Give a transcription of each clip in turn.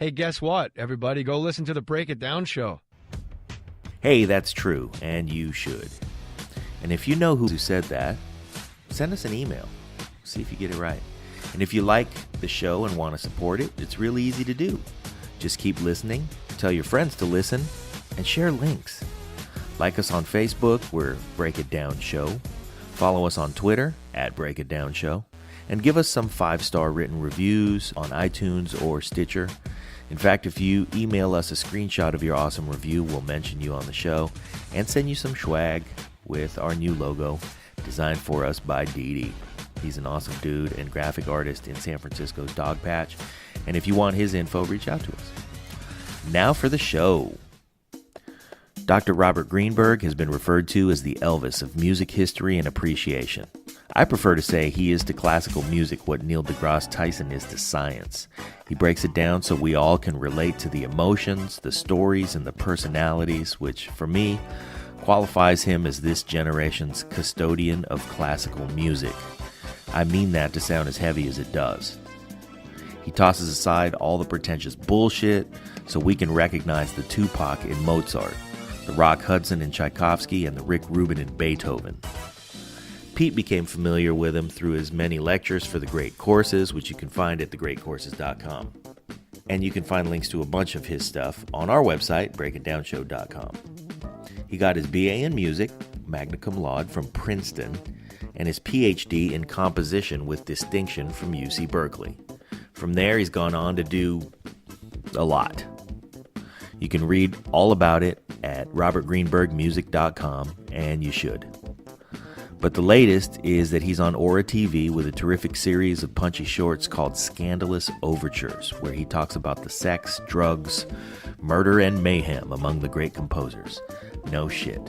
Hey, guess what, everybody? Go listen to the Break It Down show. Hey, that's true, and you should. And if you know who said that, send us an email. See if you get it right. And if you like the show and want to support it, it's really easy to do. Just keep listening, tell your friends to listen, and share links. Like us on Facebook, we're Break It Down Show. Follow us on Twitter, @Break It Down Show. And give us some 5-star written reviews on iTunes or Stitcher. In fact, if you email us a screenshot of your awesome review, we'll mention you on the show and send you some swag with our new logo designed for us by Dee. He's an awesome dude and graphic artist in San Francisco's Dog Patch. And if you want his info, reach out to us. Now for the show. Dr. Robert Greenberg has been referred to as the Elvis of music history and appreciation. I prefer to say he is to classical music what Neil deGrasse Tyson is to science. He breaks it down so we all can relate to the emotions, the stories, and the personalities, which, for me, qualifies him as this generation's custodian of classical music. I mean that to sound as heavy as it does. He tosses aside all the pretentious bullshit so we can recognize the Tupac in Mozart, the Rock Hudson in Tchaikovsky, and the Rick Rubin in Beethoven. Pete became familiar with him through his many lectures for the Great Courses, which you can find at thegreatcourses.com. And you can find links to a bunch of his stuff on our website, breakitdownshow.com. He got his BA in music, magna cum laude, from Princeton, and his PhD in composition with distinction from UC Berkeley. From there, he's gone on to do a lot. You can read all about it at robertgreenbergmusic.com, and you should. But the latest is that he's on Aura TV with a terrific series of punchy shorts called Scandalous Overtures, where he talks about the sex, drugs, murder, and mayhem among the great composers. No shit.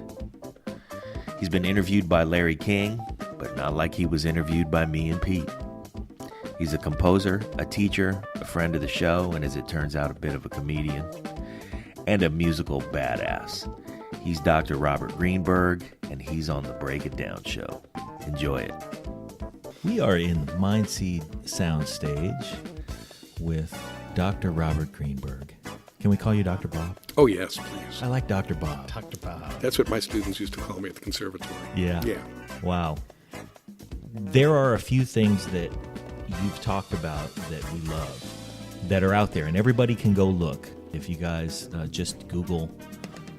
He's been interviewed by Larry King, but not like he was interviewed by me and Pete. He's a composer, a teacher, a friend of the show, and as it turns out, a bit of a comedian, and a musical badass. He's Dr. Robert Greenberg, and he's on the Break It Down show. Enjoy it. We are in Mindseed Soundstage with Dr. Robert Greenberg. Can we call you Dr. Bob? Oh, yes, please. I like Dr. Bob. Dr. Bob. That's what my students used to call me at the conservatory. Yeah. Yeah. Wow. There are a few things that you've talked about that we love that are out there, and everybody can go look. If you guys just Google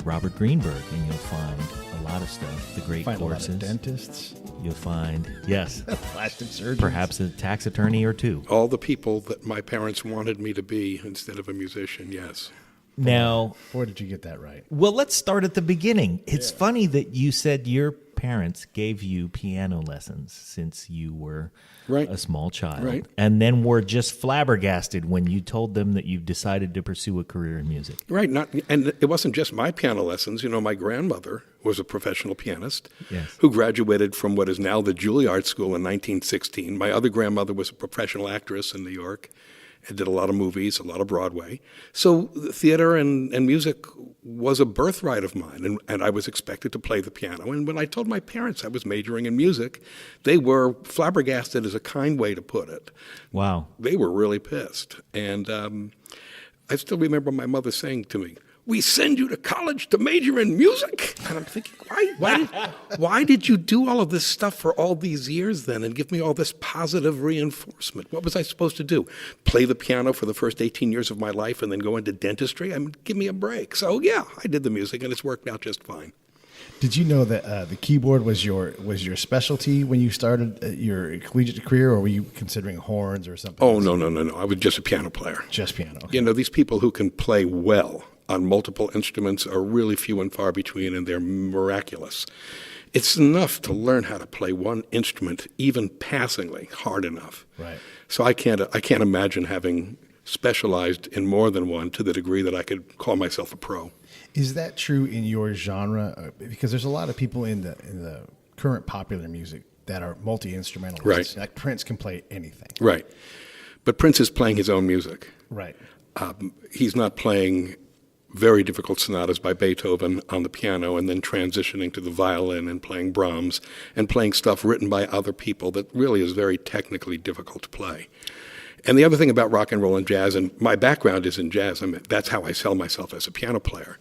Robert Greenberg, and you'll find a lot of stuff. The Great Find Courses. a lot of dentists. You'll find, yes, Plastic surgeons. perhaps a tax attorney or two. All the people that my parents wanted me to be instead of a musician, yes. Now, Boy, did you get that right. well, let's start at the beginning. It's funny that you said your parents gave you piano lessons since you were Right. a small child. Right. And then were just flabbergasted when you told them that you decided to pursue a career in music. Right. And it wasn't just my piano lessons. You know, my grandmother was a professional pianist Yes. who graduated from what is now the Juilliard School in 1916. My other grandmother was a professional actress in New York and did a lot of movies, a lot of Broadway. So theater and music was a birthright of mine, and I was expected to play the piano. And when I told my parents I was majoring in music, they were flabbergasted, is a kind way to put it. Wow. They were really pissed. And I still remember my mother saying to me, "We send you to college to major in music?" And I'm thinking, why did you do all of this stuff for all these years then and give me all this positive reinforcement? What was I supposed to do? Play the piano for the first 18 years of my life and then go into dentistry? I mean, give me a break. So yeah, I did the music and it's worked out just fine. Did you know that the keyboard was your specialty when you started your collegiate career, or were you considering horns or something? Oh, no. I was just a piano player. Just piano. Okay. You know, these people who can play well on multiple instruments are really few and far between, and they're miraculous. It's enough to learn how to play one instrument, even passingly, hard enough. Right. So I can't imagine having specialized in more than one to the degree that I could call myself a pro. Is that true in your genre? Because there's a lot of people in the current popular music that are multi-instrumentalists. Right. Like Prince can play anything. Right. But Prince is playing his own music. Right. He's not playing very difficult sonatas by Beethoven on the piano and then transitioning to the violin and playing Brahms and playing stuff written by other people that really is very technically difficult to play. And the other thing about rock and roll and jazz, and my background is in jazz, I mean, that's how I sell myself as a piano player.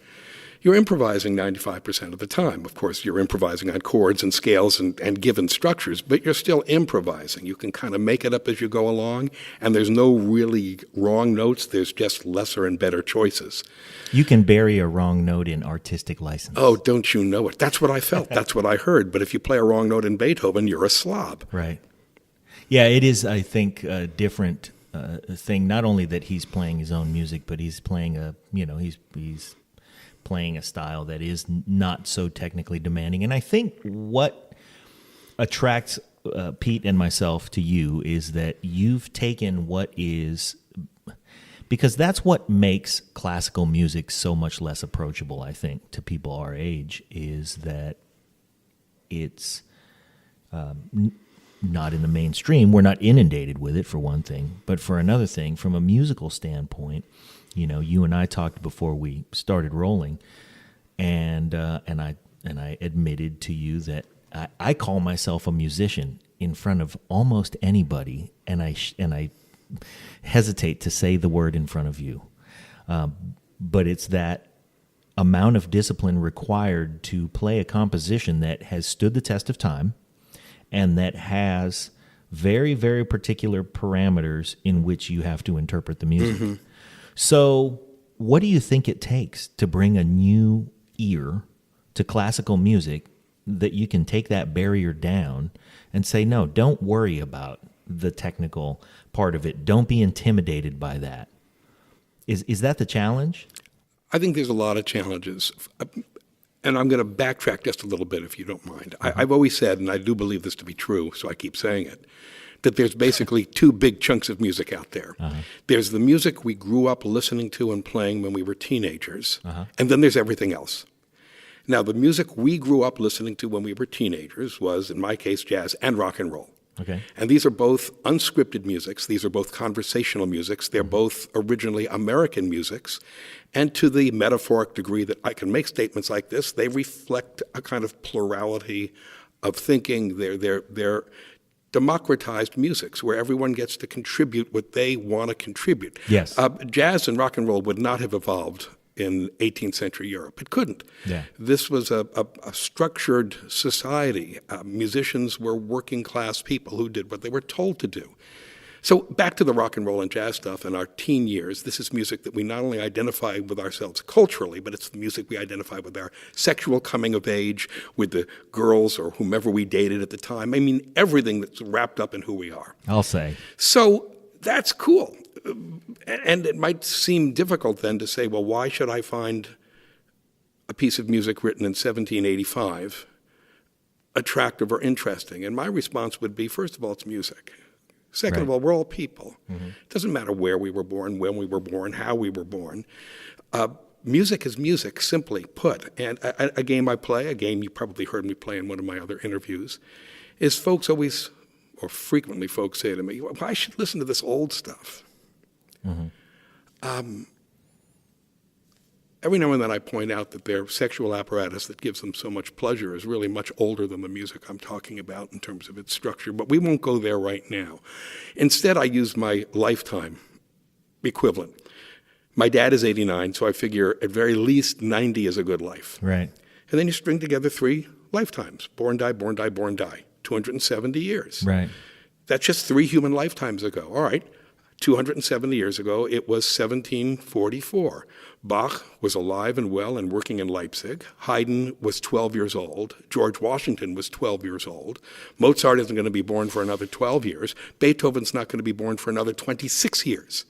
You're improvising 95% of the time. Of course, you're improvising on chords and scales and given structures, but you're still improvising. You can kind of make it up as you go along, and there's no really wrong notes. There's just lesser and better choices. You can bury a wrong note in artistic license. Oh, don't you know it? That's what I felt. That's what I heard. But if you play a wrong note in Beethoven, you're a slob. Right. Yeah, it is, I think, a different thing. Not only that he's playing his own music, but he's playing he's playing a style that is not so technically demanding. And I think what attracts Pete and myself to you is that you've taken what is, because that's what makes classical music so much less approachable, I think, to people our age, is that it's not in the mainstream. We're not inundated with it, for one thing. But for another thing, from a musical standpoint, you and I talked before we started rolling, and I admitted to you that I call myself a musician in front of almost anybody, and I hesitate to say the word in front of you, but it's that amount of discipline required to play a composition that has stood the test of time, and that has very, very particular parameters in which you have to interpret the music. Mm-hmm. So what do you think it takes to bring a new ear to classical music that you can take that barrier down and say, no, don't worry about the technical part of it. Don't be intimidated by that. Is that the challenge? I think there's a lot of challenges. And I'm going to backtrack just a little bit, if you don't mind. I've always said, and I do believe this to be true, so I keep saying it, that there's basically two big chunks of music out there. Uh-huh. There's the music we grew up listening to and playing when we were teenagers, and then there's everything else. Now, the music we grew up listening to when we were teenagers was, in my case, jazz and rock and roll. Okay. And these are both unscripted musics. These are both conversational musics. They're both originally American musics. And to the metaphoric degree that I can make statements like this, they reflect a kind of plurality of thinking. They're democratized musics where everyone gets to contribute what they want to contribute. Yes. Jazz and rock and roll would not have evolved in 18th century Europe. It couldn't. Yeah. This was a structured society. Musicians were working class people who did what they were told to do. So back to the rock and roll and jazz stuff in our teen years, this is music that we not only identify with ourselves culturally, but it's the music we identify with our sexual coming of age, with the girls or whomever we dated at the time. I mean, everything that's wrapped up in who we are. I'll say. So that's cool. And it might seem difficult then to say, well, why should I find a piece of music written in 1785 attractive or interesting? And my response would be, first of all, it's music. Second of all, we're all people. Mm-hmm. It doesn't matter where we were born, when we were born, how we were born. Music is music, simply put. And a game I play, a game you probably heard me play in one of my other interviews, is folks always, or frequently folks say to me, well, I should listen to this old stuff. Mm-hmm. Every now and then I point out that their sexual apparatus that gives them so much pleasure is really much older than the music I'm talking about in terms of its structure, but we won't go there right now. Instead, I use my lifetime equivalent. My dad is 89, so I figure at very least 90 is a good life. Right. And then you string together 3 lifetimes, born, die, born, die, born, die, 270 years. Right. That's just 3 human lifetimes ago. All right. 270 years ago, it was 1744. Bach was alive and well and working in Leipzig. Haydn was 12 years old. George Washington was 12 years old. Mozart isn't going to be born for another 12 years. Beethoven's not going to be born for another 26 years.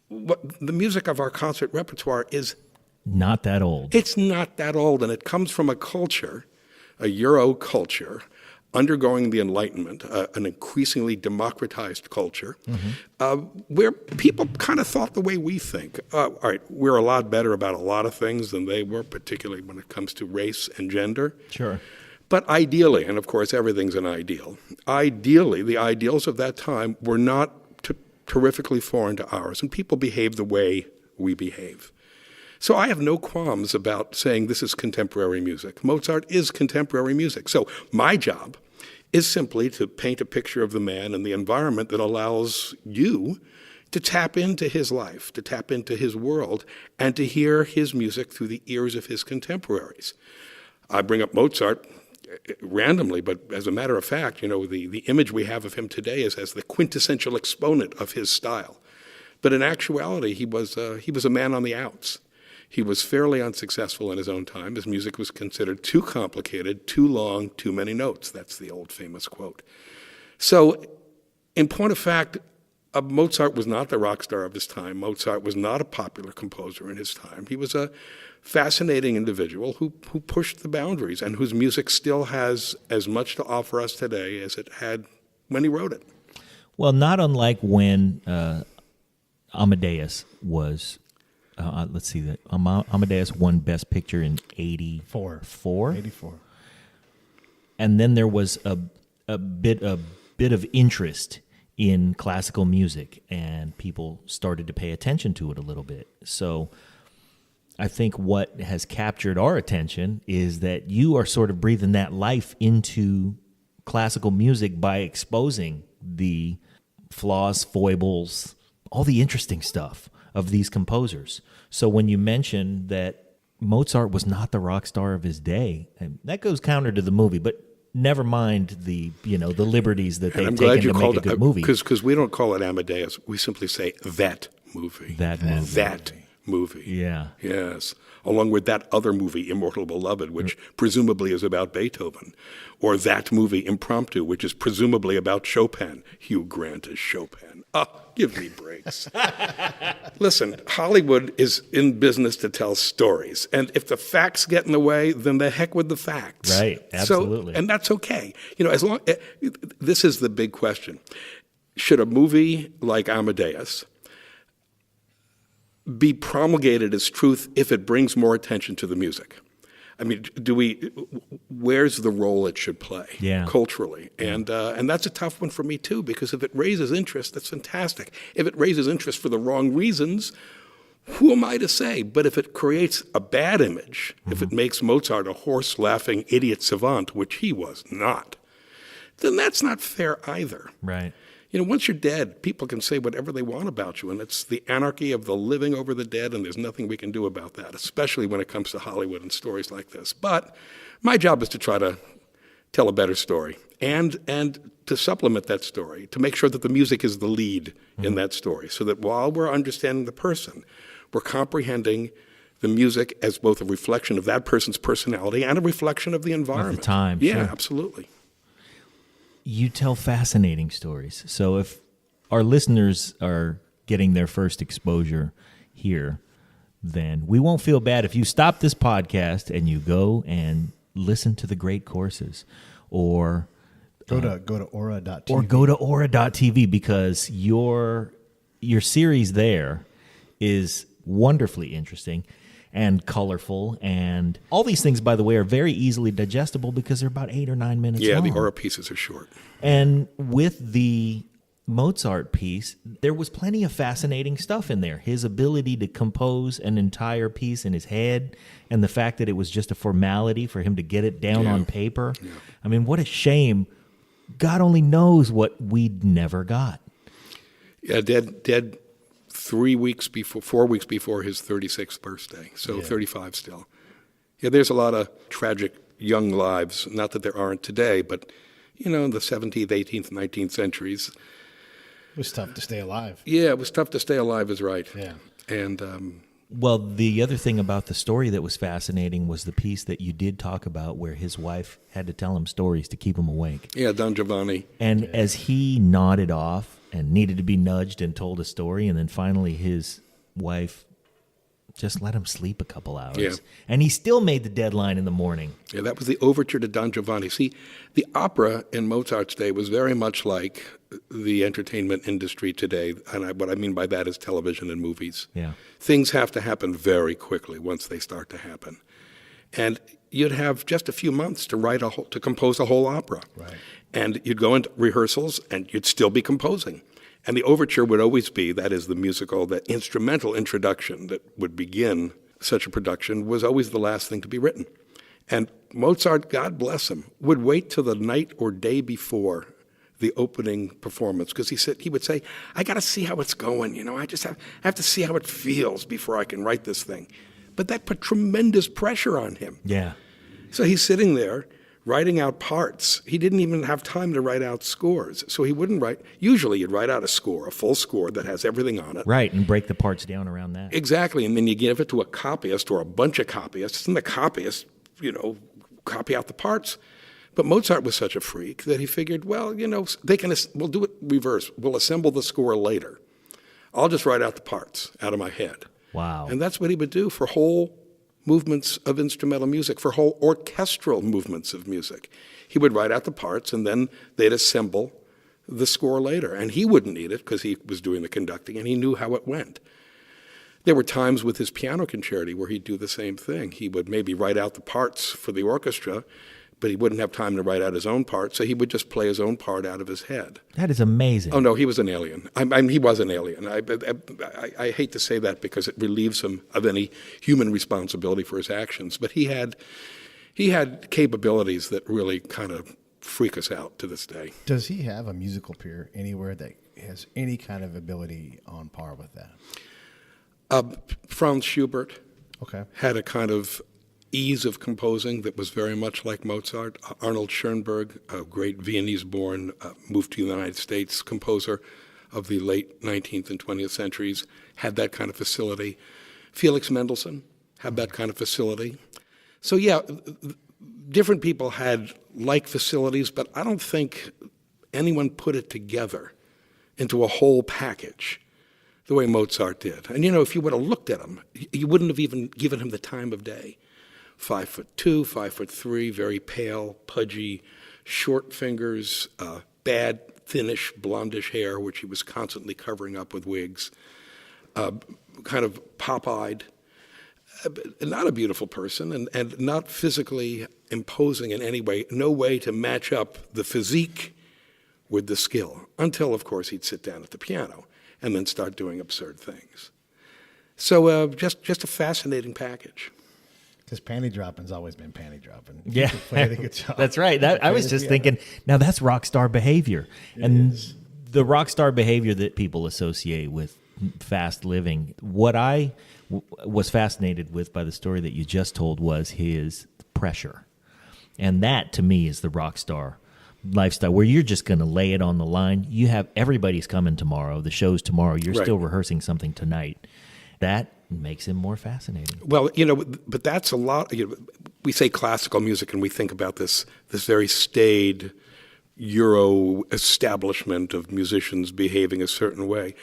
The music of our concert repertoire is not that old. It's not that old, and it comes from a culture, a Euro culture, undergoing the Enlightenment, an increasingly democratized culture, where people kind of thought the way we think. All right, we're a lot better about a lot of things than they were, particularly when it comes to race and gender. Sure. But ideally, and of course everything's an ideal, ideally the ideals of that time were not terrifically foreign to ours, and people behaved the way we behave. So I have no qualms about saying this is contemporary music. Mozart is contemporary music. So my job is simply to paint a picture of the man and the environment that allows you to tap into his life, to tap into his world, and to hear his music through the ears of his contemporaries. I bring up Mozart randomly, but as a matter of fact, the image we have of him today is as the quintessential exponent of his style. But in actuality, he was a man on the outs. He was fairly unsuccessful in his own time. His music was considered too complicated, too long, too many notes. That's the old famous quote. So, in point of fact, Mozart was not the rock star of his time. Mozart was not a popular composer in his time. He was a fascinating individual who pushed the boundaries and whose music still has as much to offer us today as it had when he wrote it. Well, not unlike when Amadeus was... let's see that Amadeus won Best Picture in 84. 84. And then there was a bit of interest in classical music, and people started to pay attention to it a little bit. So I think what has captured our attention is that you are sort of breathing that life into classical music by exposing the flaws, foibles, all the interesting stuff of these composers. So when you mention that Mozart was not the rock star of his day, and that goes counter to the movie, but never mind the liberties that they've taken to make a good movie. Because we don't call it Amadeus. We simply say that movie. That movie. That movie. Yeah. Yes. Along with that other movie, Immortal Beloved, which presumably is about Beethoven. Or that movie, Impromptu, which is presumably about Chopin. Hugh Grant is Chopin. Give me breaks. Listen, Hollywood is in business to tell stories. And if the facts get in the way, then the heck with the facts. Right, absolutely. And that's okay. This is the big question. Should a movie like Amadeus be promulgated as truth if it brings more attention to the music? I mean, where's the role it should play culturally? And that's a tough one for me, too, because if it raises interest, that's fantastic. If it raises interest for the wrong reasons, who am I to say? But if it creates a bad image, if it makes Mozart a horse-laughing idiot savant, which he was not, then that's not fair either. Right. Once you're dead, people can say whatever they want about you, and it's the anarchy of the living over the dead, and there's nothing we can do about that, especially when it comes to Hollywood and stories like this. But my job is to try to tell a better story and to supplement that story, to make sure that the music is the lead in that story, so that while we're understanding the person, we're comprehending the music as both a reflection of that person's personality and a reflection of the environment. Of the time, yeah, sure. Absolutely. You tell fascinating stories. So if our listeners are getting their first exposure here, then we won't feel bad if you stop this podcast and you go and listen to the great courses, or go to aura.tv. Or go to aura.tv, because your series there is wonderfully interesting and colorful, and all these things, by the way, are very easily digestible because they're about 8 or 9 minutes long. Yeah, the aura pieces are short. And with the Mozart piece, there was plenty of fascinating stuff in there. His ability to compose an entire piece in his head, and the fact that it was just a formality for him to get it down on paper. Yeah. I mean, what a shame. God only knows what we'd never got. Yeah, dead 4 weeks before his 36th birthday, so 35 still. Yeah, there's a lot of tragic young lives, not that there aren't today, but, in the 17th, 18th, 19th centuries. It was tough to stay alive. Yeah, it was tough to stay alive is right. Yeah. And well, the other thing about the story that was fascinating was the piece that you did talk about where his wife had to tell him stories to keep him awake. Yeah, Don Giovanni. And as he nodded off and needed to be nudged and told a story, and then finally his wife just let him sleep a couple hours. Yeah. And he still made the deadline in the morning. Yeah, that was the overture to Don Giovanni. See, the opera in Mozart's day was very much like the entertainment industry today, and what I mean by that is television and movies. Yeah. Things have to happen very quickly once they start to happen. And you'd have just a few months to compose a whole opera. Right. And you'd go into rehearsals, and you'd still be composing. And the overture would always be, that is the musical, the instrumental introduction that would begin such a production, was always the last thing to be written. And Mozart, God bless him, would wait till the night or day before the opening performance, because he would say, I got to see how it's going. I just have to see how it feels before I can write this thing. But that put tremendous pressure on him. Yeah. So he's sitting there writing out parts. He didn't even have time to write out scores. So he wouldn't write. Usually you'd write out a score, a full score that has everything on it. Right, and break the parts down around that. Exactly. And then you give it to a copyist or a bunch of copyists, and the copyists, copy out the parts. But Mozart was such a freak that he figured, we'll do it reverse. We'll assemble the score later. I'll just write out the parts out of my head. Wow. And that's what he would do for whole movements of instrumental music, for whole orchestral movements of music. He would write out the parts, and then they'd assemble the score later. And he wouldn't need it because he was doing the conducting, and he knew how it went. There were times with his piano concerti where he'd do the same thing. He would maybe write out the parts for the orchestra, but he wouldn't have time to write out his own part, so he would just play his own part out of his head. That is amazing. Oh, no, he was an alien. He was an alien. I hate to say that because it relieves him of any human responsibility for his actions, but he had capabilities that really kind of freak us out to this day. Does he have a musical peer anywhere that has any kind of ability on par with that? Franz Schubert Okay. had a kind of ease of composing that was very much like Mozart. Arnold Schoenberg, a great Viennese-born, moved to the United States composer of the late 19th and 20th centuries, had that kind of facility. Felix Mendelssohn had that kind of facility. So yeah, different people had like facilities, but I don't think anyone put it together into a whole package the way Mozart did. And if you would have looked at him, you wouldn't have even given him the time of day. 5'2", 5'3", very pale, pudgy, short fingers, bad, thinnish, blondish hair, which he was constantly covering up with wigs, kind of pop-eyed, not a beautiful person, and not physically imposing in any way, no way to match up the physique with the skill, until, of course, he'd sit down at the piano and then start doing absurd things. So just a fascinating package. Because panty dropping's always been panty dropping. Yeah, Played a good job. that's right. I was just thinking, now that's rock star behavior. And the rock star behavior that people associate with fast living. What I was fascinated with by the story that you just told was his pressure. And that, to me, is the rock star lifestyle, where you're just going to lay it on the line. You have everybody's coming tomorrow. The show's tomorrow. You're Right. still rehearsing something tonight. That makes him more fascinating. Well, but that's a lot. We say classical music, and we think about this very staid Euro establishment of musicians behaving a certain way.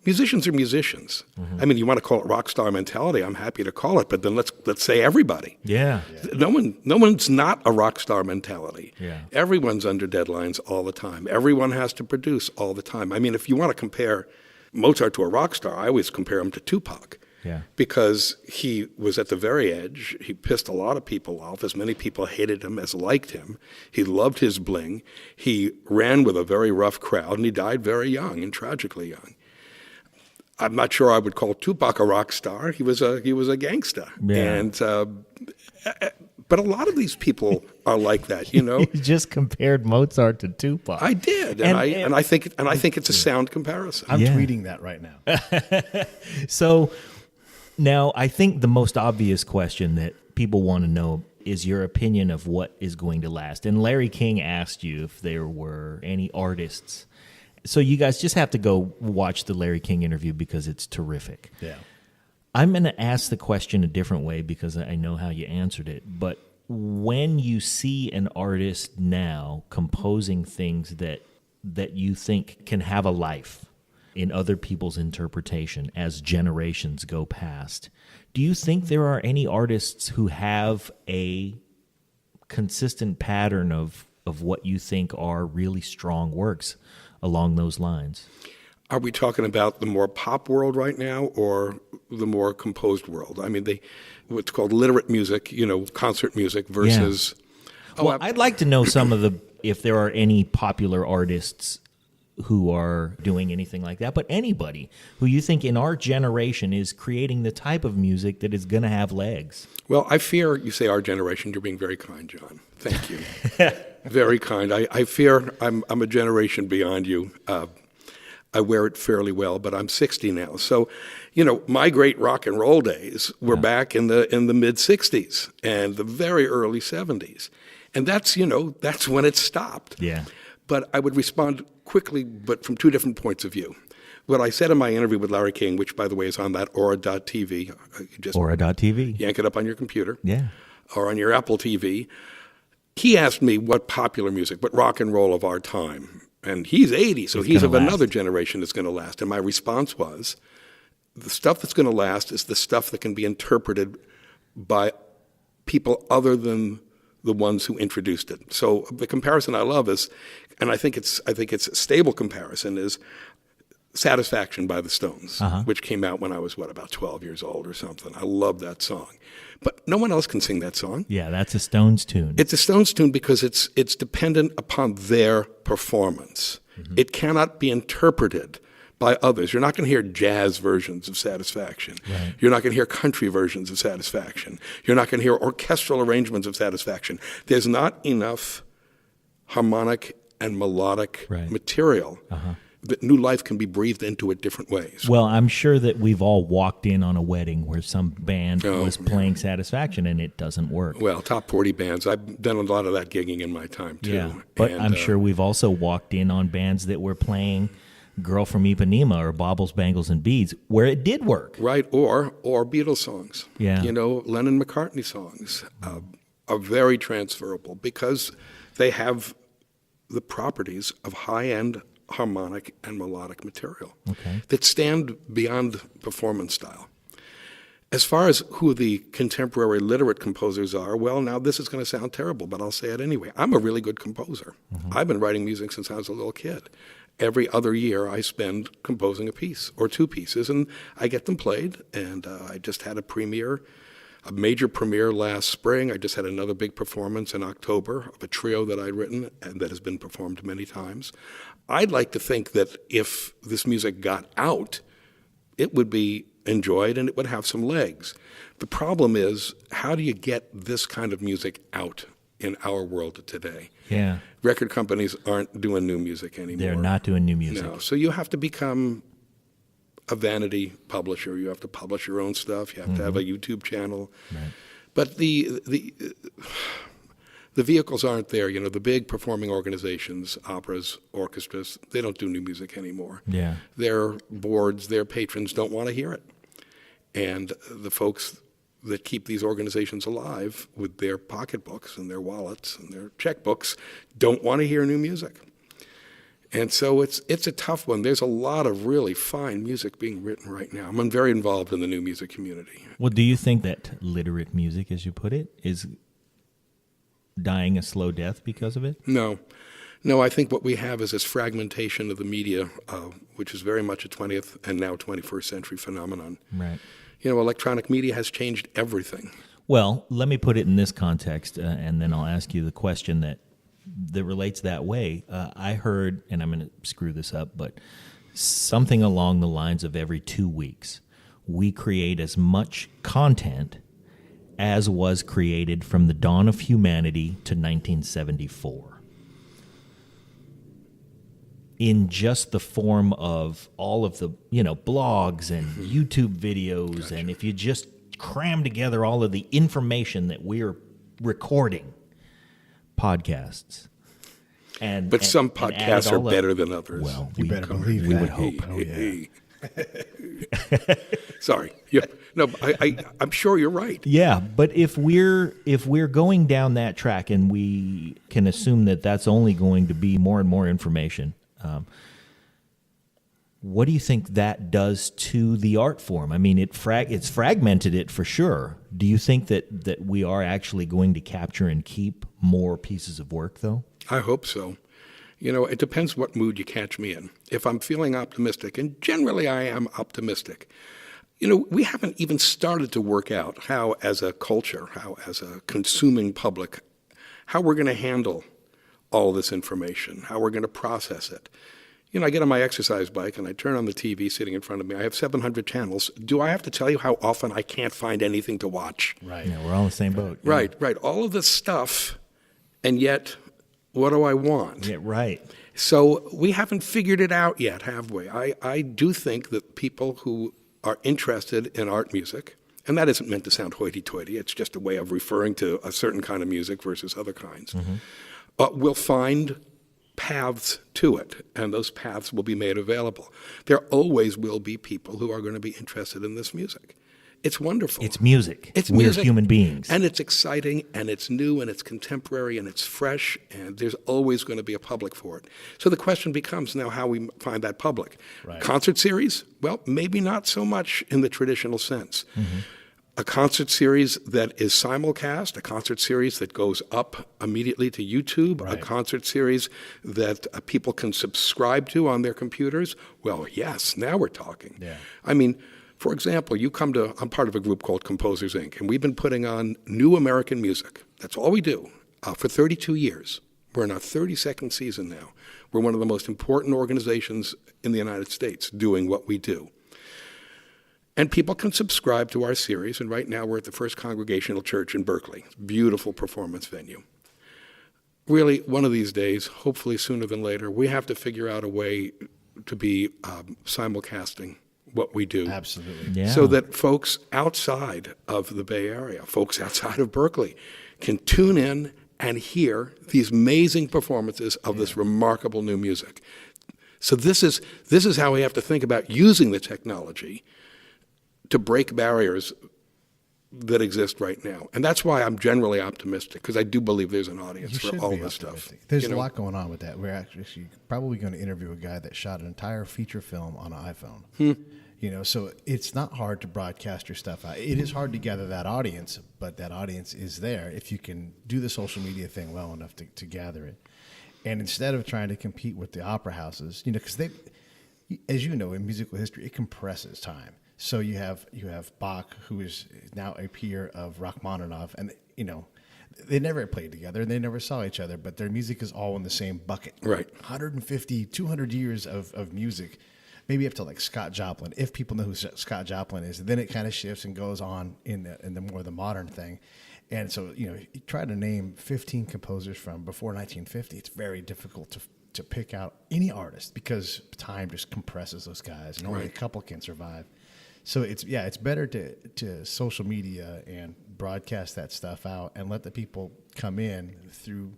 Musicians are musicians. Mm-hmm. I mean, you want to call it rock star mentality, I'm happy to call it, but then let's say everybody. Yeah. No one's not a rock star mentality. Yeah. Everyone's under deadlines all the time. Everyone has to produce all the time. I mean, if you want to compare Mozart to a rock star, I always compare him to Tupac. Yeah. Because he was at the very edge. He pissed a lot of people off. As many people hated him as liked him. He loved his bling. He ran with a very rough crowd, and he died very young and tragically young. I'm not sure I would call Tupac a rock star. He was a gangsta. Yeah. And but a lot of these people are like that, You just compared Mozart to Tupac. I did, and I think it's a sound comparison. I'm tweeting that right now. So now I think the most obvious question that people want to know is your opinion of what is going to last. And Larry King asked you if there were any artists. So you guys just have to go watch the Larry King interview because it's terrific. Yeah. I'm going to ask the question a different way because I know how you answered it. But when you see an artist now composing things that you think can have a life in other people's interpretation as generations go past, do you think there are any artists who have a consistent pattern of what you think are really strong works along those lines? Are we talking about the more pop world right now or the more composed world? I mean, what's called literate music, concert music versus... Yeah. Well, I'd like to know if there are any popular artists who are doing anything like that, but anybody who you think in our generation is creating the type of music that is going to have legs. Well, I fear you say our generation. You're being very kind, John. Thank you. Very kind. I fear I'm a generation beyond you. I wear it fairly well, but I'm 60 now. So, my great rock and roll days were back in the mid 60s and the very early 70s. And that's when it stopped. Yeah. But I would respond quickly, but from two different points of view. What I said in my interview with Larry King, which, by the way, is on that Aura.tv. Aura.tv. Yank it up on your computer. Yeah. Or on your Apple TV. He asked me what popular music, what rock and roll of our time. And he's 80, so he's of another generation that's going to last. And my response was, the stuff that's going to last is the stuff that can be interpreted by people other than the ones who introduced it. So the comparison I love is, and I think it's a stable comparison, is Satisfaction by the Stones, which came out when I was, about 12 years old or something. I love that song. But no one else can sing that song. Yeah, that's a Stones tune. It's a Stones tune because it's dependent upon their performance. Mm-hmm. It cannot be interpreted by others. You're not going to hear jazz versions of Satisfaction. Right. You're not going to hear country versions of Satisfaction. You're not going to hear orchestral arrangements of Satisfaction. There's not enough harmonic and melodic material that new life can be breathed into it different ways. Well, I'm sure that we've all walked in on a wedding where some band was playing Satisfaction and it doesn't work. Well, top 40 bands. I've done a lot of that gigging in my time, too. Yeah, but I'm sure we've also walked in on bands that were playing Girl from Ipanema or Baubles, Bangles, and Beads where it did work. Right, or Beatles songs. Yeah. Lennon-McCartney songs are very transferable because they have the properties of high-end harmonic and melodic material that stand beyond performance style. As far as who the contemporary literate composers are, well, now this is going to sound terrible, but I'll say it anyway. I'm a really good composer. I've been writing music since I was a little kid. Every other year I spend composing a piece or two pieces, and I get them played, and I just had a major premiere last spring. I just had another big performance in October of a trio that I'd written and that has been performed many times. I'd like to think that if this music got out, it would be enjoyed and it would have some legs. The problem is, how do you get this kind of music out in our world today? Yeah. Record companies aren't doing new music anymore. They're not doing new music. No. So you have to become a vanity publisher. You have to publish your own stuff. You have to have a YouTube channel. Right. But the vehicles aren't there. The big performing organizations, operas, orchestras, they don't do new music anymore. Yeah. Their boards, their patrons don't want to hear it. And the folks that keep these organizations alive with their pocketbooks and their wallets and their checkbooks don't want to hear new music. And so it's a tough one. There's a lot of really fine music being written right now. I'm very involved in the new music community. Well, do you think that literate music, as you put it, is dying a slow death because of it? No, I think what we have is this fragmentation of the media, which is very much a 20th and now 21st century phenomenon. Right. Electronic media has changed everything. Well, let me put it in this context, and then I'll ask you the question that relates that way. I heard, and I'm going to screw this up, but something along the lines of every 2 weeks, we create as much content as was created from the dawn of humanity to 1974. In just the form of all of the, blogs and YouTube videos. Gotcha. And if you just cram together all of the information that we're recording, podcasts. But some podcasts are better than others. Well, you better believe that. We would hope. Oh, yeah. Sorry. Yeah. No, I'm sure you're right. Yeah, but if we're going down that track, and we can assume that that's only going to be more and more information, what do you think that does to the art form? I mean, it's fragmented it for sure. Do you think that we are actually going to capture and keep more pieces of work, though? I hope so. It depends what mood you catch me in. If I'm feeling optimistic, and generally I am optimistic, we haven't even started to work out how, as a culture, how, as a consuming public, how we're going to handle all this information, how we're going to process it. You know, I get on my exercise bike and I turn on the TV sitting in front of me. I have 700 channels. Do I have to tell you how often I can't find anything to watch? Right. Yeah, we're all in the same boat. Yeah. Right. All of this stuff, and yet, what do I want? Yeah, right. So we haven't figured it out yet, have we? I do think that people who are interested in art music, and that isn't meant to sound hoity-toity, it's just a way of referring to a certain kind of music versus other kinds, will find paths to it, and those paths will be made available. There always will be people who are going to be interested in this music. It's wonderful. It's music. It's We're music. human beings. And it's exciting, and it's new, and it's contemporary, and it's fresh, and there's always going to be a public for it. So the question becomes now how we find that public. Right. Concert series? Well, maybe not so much in the traditional sense. A concert series that is simulcast, a concert series that goes up immediately to YouTube, a Right. concert series that people can subscribe to on their computers. Well, yes, now we're talking. Yeah. I mean, for example, I'm part of a group called Composers, Inc., and we've been putting on new American music. That's all we do for 32 years. We're in our 32nd season now. We're one of the most important organizations in the United States doing what we do. And people can subscribe to our series, and right now we're at the First Congregational Church in Berkeley. Beautiful performance venue. Really, one of these days, hopefully sooner than later, we have to figure out a way to be simulcasting what we do. Absolutely. Yeah. So that folks outside of the Bay Area, folks outside of Berkeley, can tune in and hear these amazing performances of this remarkable new music. So this is how we have to think about using the technology to break barriers that exist right now. And that's why I'm generally optimistic, because I do believe there's an audience You for should all be this stuff. optimistic. There's You a know? lot going on with that. We're actually probably going to interview a guy that shot an entire feature film on an iPhone. You know, so it's not hard to broadcast your stuff out. It is hard to gather that audience, but that audience is there if you can do the social media thing well enough to gather it. And instead of trying to compete with the opera houses, you know, because they, as you know, in musical history, it compresses time. So you have Bach, who is now a peer of Rachmaninoff, and you know, they never played together, they never saw each other, but their music is all in the same bucket. Right. 150, 200 years of music, maybe up to like Scott Joplin. If people know who Scott Joplin is, then it kind of shifts and goes on in the more the modern thing. And so, you know, you try to name 15 composers from before 1950, it's very difficult to pick out any artist because time just compresses those guys, and only a couple can survive. So it's better to social media and broadcast that stuff out and let the people come in through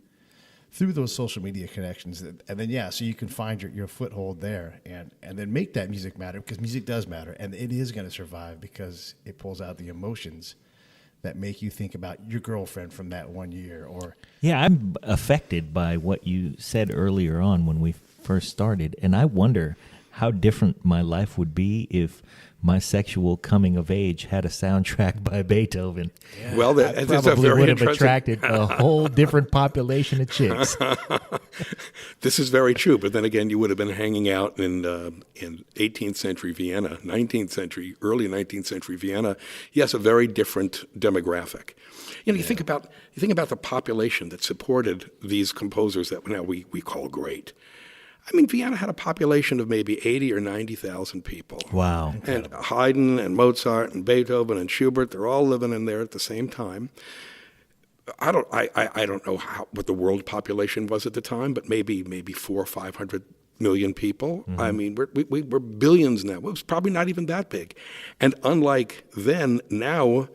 those social media connections, and then so you can find your foothold there and then make that music matter, because music does matter, and it is going to survive because it pulls out the emotions that make you think about your girlfriend from that one year. Or Yeah, I'm affected by what you said earlier on when we first started, and I wonder how different my life would be if my sexual coming of age had a soundtrack by Beethoven. Well, I it's a probably very would have interesting. attracted a whole different population of chicks. This is very true, but then again, you would have been hanging out in 18th century Vienna, 19th century, early 19th century Vienna. Yes, a very different demographic. You know, you think about the population that supported these composers that now we call great. I mean, Vienna had a population of maybe 80 or 90,000 people. Wow. And Haydn and Mozart and Beethoven and Schubert, they're all living in there at the same time. I don't know what the world population was at the time, but maybe 400 or 500 million people. Mm-hmm. I mean, we're billions now. It was probably not even that big. And unlike then, now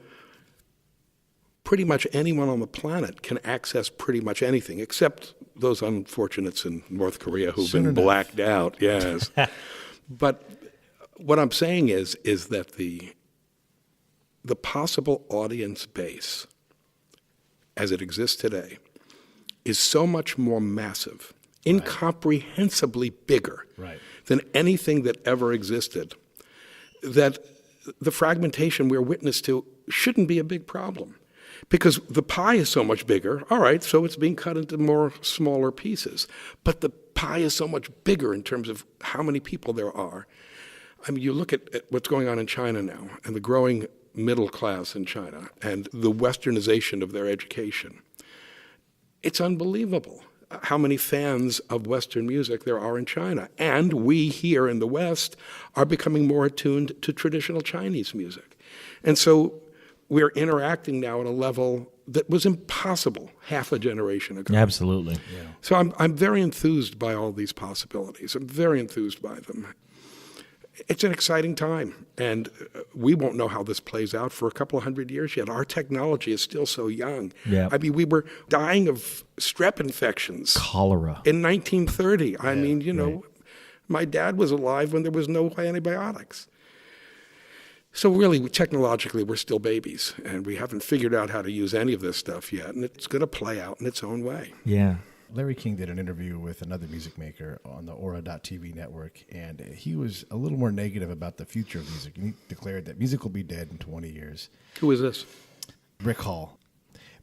pretty much anyone on the planet can access pretty much anything, except those unfortunates in North Korea who've been blacked out. Yes. But what I'm saying is that the possible audience base as it exists today is so much more massive, incomprehensibly bigger than anything that ever existed, that the fragmentation we're witness to shouldn't be a big problem. Because the pie is so much bigger, all right, so it's being cut into more smaller pieces. But the pie is so much bigger in terms of how many people there are. I mean, you look at what's going on in China now, and the growing middle class in China, and the westernization of their education. It's unbelievable. how many fans of Western music there are in China. And we here in the West are becoming more attuned to traditional Chinese music. And so we're interacting now at a level that was impossible half a generation ago. Absolutely. Yeah. So I'm very enthused by all these possibilities. I'm very enthused by them. It's an exciting time, and we won't know how this plays out for a couple of hundred years yet. Our technology is still so young. Yeah. I mean, we were dying of strep infections Cholera. in 1930. I mean, you know, my dad was alive when there was no antibiotics. So really, technologically, we're still babies, and we haven't figured out how to use any of this stuff yet, and it's going to play out in its own way. Yeah. Larry King did an interview with another music maker on the Aura.tv network, and he was a little more negative about the future of music. He declared that music will be dead in 20 years. Who is this? Rick Hall.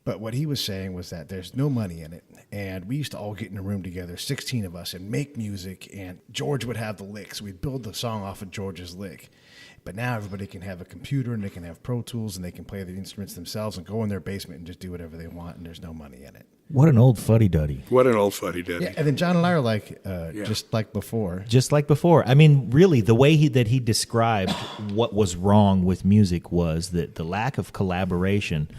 But what he was saying was that there's no money in it, and we used to all get in a room together, 16 of us, and make music, and George would have the licks. We'd build the song off of George's lick. But now everybody can have a computer, and they can have Pro Tools, and they can play the instruments themselves and go in their basement and just do whatever they want, and there's no money in it. What an old fuddy-duddy. What an old fuddy-duddy. Yeah, and then John and I are like, just like before. Just like before. I mean, really, the way that he described what was wrong with music was that the lack of collaboration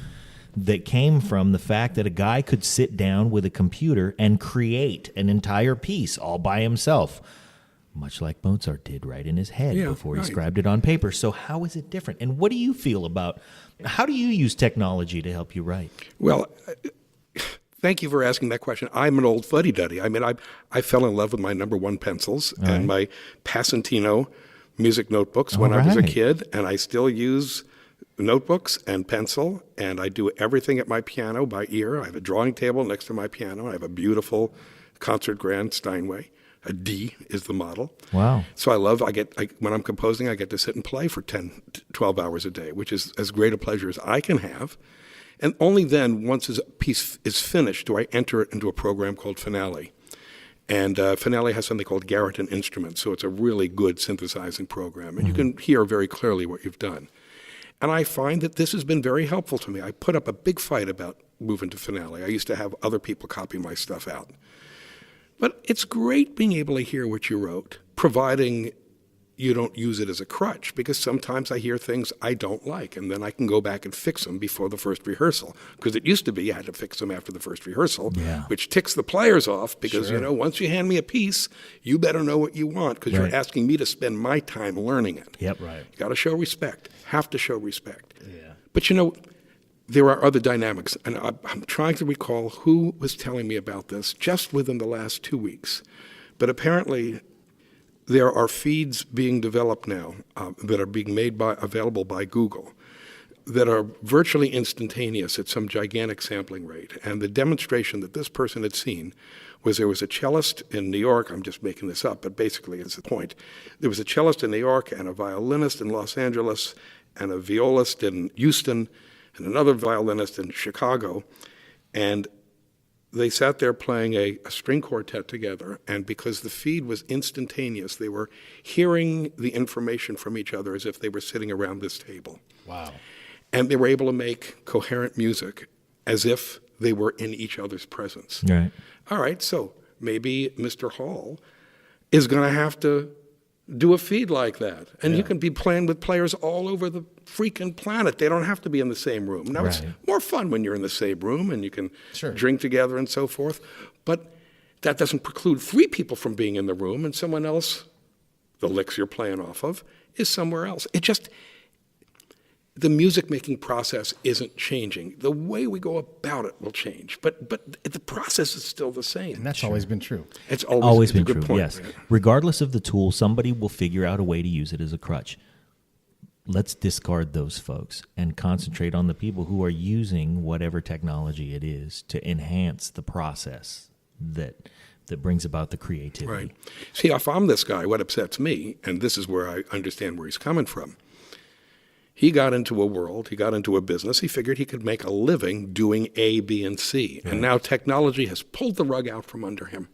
that came from the fact that a guy could sit down with a computer and create an entire piece all by himself, much like Mozart did right in his head before he scribed it on paper. So how is it different? And what do you feel about, how do you use technology to help you write? Well, thank you for asking that question. I'm an old fuddy-duddy. I mean, I fell in love with my number one pencils and my Passantino music notebooks when I was a kid, and I still use notebooks and pencil, and I do everything at my piano by ear. I have a drawing table next to my piano. I have a beautiful concert grand Steinway. A D is the model. Wow. So when I'm composing, I get to sit and play for 10, 12 hours a day, which is as great a pleasure as I can have. And only then, once a piece is finished, do I enter it into a program called Finale. And Finale has something called Garriton Instruments, so it's a really good synthesizing program. And you can hear very clearly what you've done. And I find that this has been very helpful to me. I put up a big fight about moving to Finale. I used to have other people copy my stuff out. But it's great being able to hear what you wrote, providing you don't use it as a crutch, because sometimes I hear things I don't like, and then I can go back and fix them before the first rehearsal. Because it used to be you had to fix them after the first rehearsal, which ticks the players off, because, you know, once you hand me a piece, you better know what you want, because you're asking me to spend my time learning it. Yep. Right. You got to show respect. Have to show respect. Yeah. But, you know, there are other dynamics, and I'm trying to recall who was telling me about this just within the last 2 weeks. But apparently, there are feeds being developed now that are being made available by Google that are virtually instantaneous at some gigantic sampling rate. And the demonstration that this person had seen was there was a cellist in New York. I'm just making this up, but basically it's the point. There was a cellist in New York and a violinist in Los Angeles and a violist in Houston and another violinist in Chicago, and they sat there playing a string quartet together, and because the feed was instantaneous, they were hearing the information from each other as if they were sitting around this table. Wow. And they were able to make coherent music as if they were in each other's presence. Right. All right, so maybe Mr. Hall is going to have to do a feed like that. And you can be playing with players all over the freaking planet. They don't have to be in the same room. Now, it's more fun when you're in the same room and you can drink together and so forth. But that doesn't preclude 3 people from being in the room, and someone else, the licks you're playing off of, is somewhere else. It just, the music-making process isn't changing. The way we go about it will change, but the process is still the same. And that's always been true. It's Always been a good true, point. yes. Regardless of the tool, somebody will figure out a way to use it as a crutch. Let's discard those folks and concentrate on the people who are using whatever technology it is to enhance the process that brings about the creativity. Right. See, if I'm this guy, what upsets me, and this is where I understand where he's coming from, he got into a world, he got into a business, he figured he could make a living doing A, B, and C. And now technology has pulled the rug out from under him.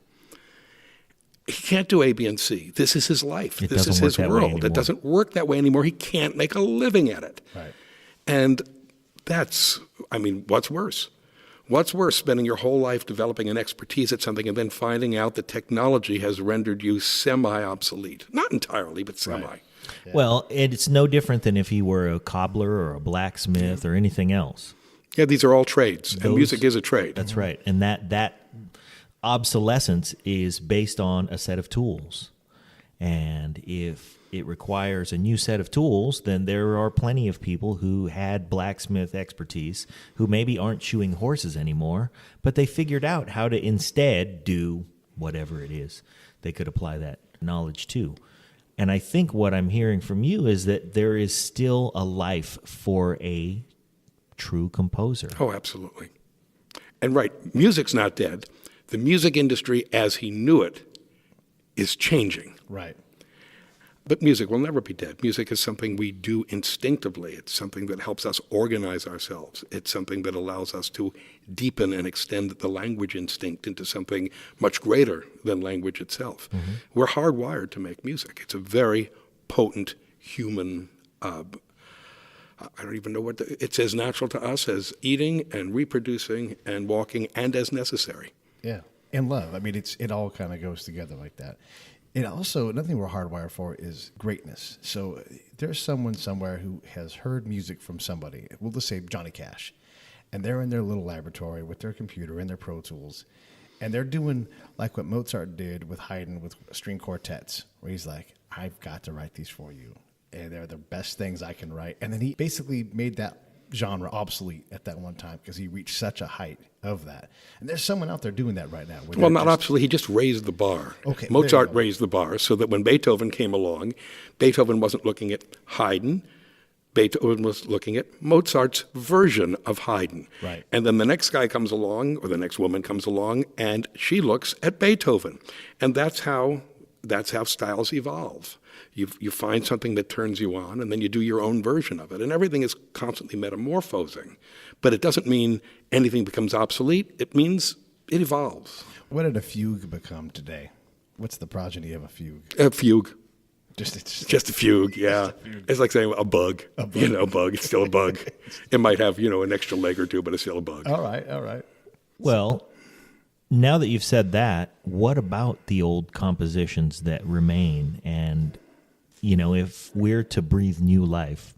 He can't do A, B, and C. This is his life. This is his world. It doesn't work that way anymore. He can't make a living at it. Right. And that's, I mean, what's worse? What's worse, spending your whole life developing an expertise at something and then finding out that technology has rendered you semi-obsolete? Not entirely, but semi. Right. Yeah. Well, it's no different than if he were a cobbler or a blacksmith or anything else. Yeah, these are all trades, and music is a trade. That's right. And that obsolescence is based on a set of tools. And if it requires a new set of tools, then there are plenty of people who had blacksmith expertise who maybe aren't shoeing horses anymore, but they figured out how to instead do whatever it is they could apply that knowledge to. And I think what I'm hearing from you is that there is still a life for a true composer. Oh, absolutely. And right, music's not dead. The music industry, as he knew it, is changing. Right. But music will never be dead. Music is something we do instinctively. It's something that helps us organize ourselves. It's something that allows us to deepen and extend the language instinct into something much greater than language itself. Mm-hmm. We're hardwired to make music. It's a very potent human, I don't even know it's as natural to us as eating and reproducing and walking, and as necessary. Yeah, and love. I mean, it all kind of goes together like that. And also, another thing we're hardwired for is greatness. So there's someone somewhere who has heard music from somebody. We'll just say Johnny Cash. And they're in their little laboratory with their computer and their Pro Tools. And they're doing like what Mozart did with Haydn with string quartets, where he's like, I've got to write these for you. And they're the best things I can write. And then he basically made that genre obsolete at that one time because he reached such a height of that. And there's someone out there doing that right now. Well, not obsolete. He just raised the bar. Okay, Mozart raised the bar so that when Beethoven came along, Beethoven wasn't looking at Haydn. Beethoven was looking at Mozart's version of Haydn. Right. And then the next guy comes along, or the next woman comes along, and she looks at Beethoven. And that's how styles evolve. You find something that turns you on, and then you do your own version of it. And everything is constantly metamorphosing. But it doesn't mean anything becomes obsolete. It means it evolves. What did a fugue become today? What's the progeny of a fugue? A fugue. Just a fugue, yeah. It's like saying a bug. A bug. It's still a bug. It might have, an extra leg or two, but it's still a bug. All right. Well, now that you've said that, what about the old compositions that remain? And, if we're to breathe new life,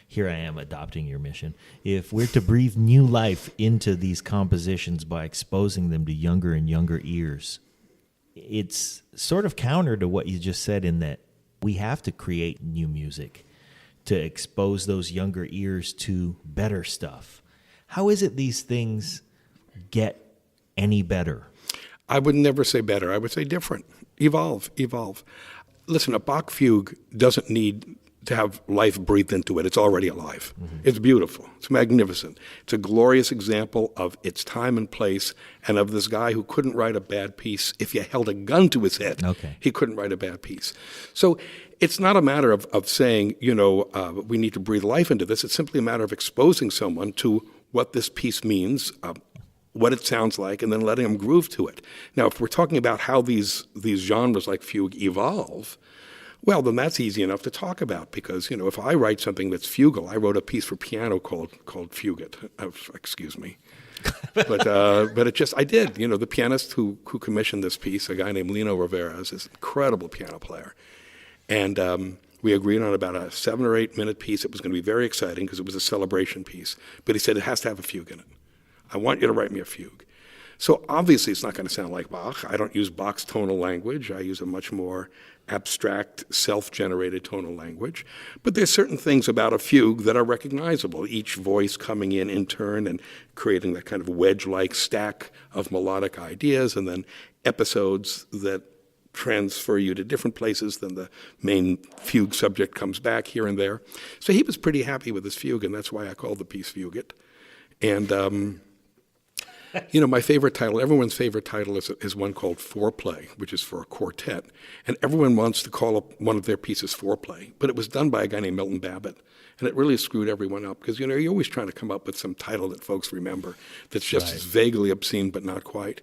here I am adopting your mission. If we're to breathe new life into these compositions by exposing them to younger and younger ears, it's sort of counter to what you just said in that we have to create new music to expose those younger ears to better stuff. How is it these things get any better? I would never say better. I would say different. Evolve. Listen, a Bach fugue doesn't need to have life breathed into it. It's already alive. Mm-hmm. It's beautiful. It's magnificent. It's a glorious example of its time and place, and of this guy who couldn't write a bad piece. If you held a gun to his head, He couldn't write a bad piece. So it's not a matter of saying, we need to breathe life into this. It's simply a matter of exposing someone to what this piece means, what it sounds like, and then letting them groove to it. Now, if we're talking about how these genres like fugue evolve, well, then that's easy enough to talk about because, if I write something that's fugal, I wrote a piece for piano called Fugit. Excuse me. But I did. The pianist who commissioned this piece, a guy named Lino Rivera, is an incredible piano player. And we agreed on about a 7 or 8 minute piece. It was going to be very exciting because it was a celebration piece. But he said, it has to have a fugue in it. I want you to write me a fugue. So obviously it's not going to sound like Bach. I don't use Bach's tonal language. I use a much more abstract, self-generated tonal language. But there's certain things about a fugue that are recognizable, each voice coming in turn and creating that kind of wedge-like stack of melodic ideas, and then episodes that transfer you to different places than the main fugue subject comes back here and there. So he was pretty happy with his fugue, and that's why I called the piece Fugit. And my favorite title, everyone's favorite title is one called Foreplay, which is for a quartet. And everyone wants to call up one of their pieces Foreplay. But it was done by a guy named Milton Babbitt. And it really screwed everyone up because, you're always trying to come up with some title that folks remember that's just as vaguely obscene but not quite.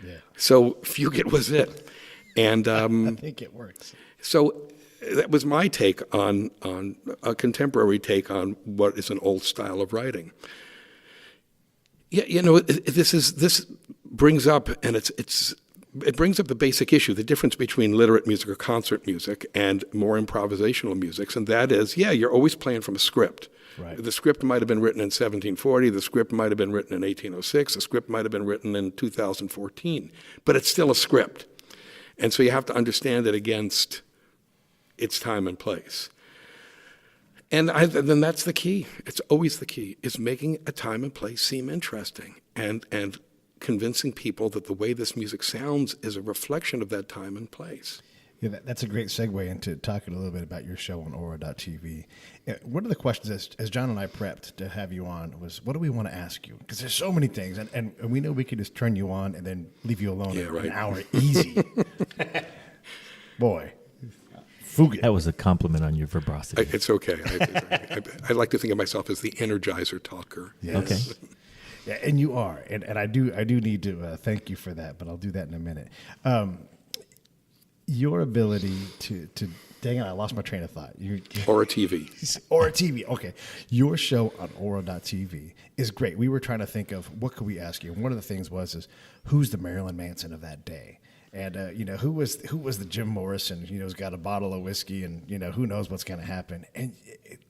Yeah. So Fugit was it. And I think it works. So that was my take on a contemporary take on what is an old style of writing. Yeah, this brings up, and it brings up the basic issue, the difference between literate music or concert music and more improvisational musics, and that is, you're always playing from a script. Right. The script might have been written in 1740, the script might have been written in 1806, the script might have been written in 2014, but it's still a script. And so you have to understand it against its time and place. And then that's the key. It's always the key, is making a time and place seem interesting and convincing people that the way this music sounds is a reflection of that time and place. Yeah, that's a great segue into talking a little bit about your show on Aura.tv. One of the questions, as John and I prepped to have you on, was what do we want to ask you? Because there's so many things, and we know we could just turn you on and then leave you alone an hour easy. Boy. Fugit. That was a compliment on your verbosity. It's okay. I like to think of myself as the energizer talker. Yes. Okay. Yeah, and you are, and I do need to thank you for that, but I'll do that in a minute. Your ability to dang it, I lost my train of thought. Aura TV. Aura TV, okay. Your show on Aura.tv is great. We were trying to think of what could we ask you, and one of the things is who's the Marilyn Manson of that day? And who was the Jim Morrison? Who's got a bottle of whiskey, and who knows what's going to happen? And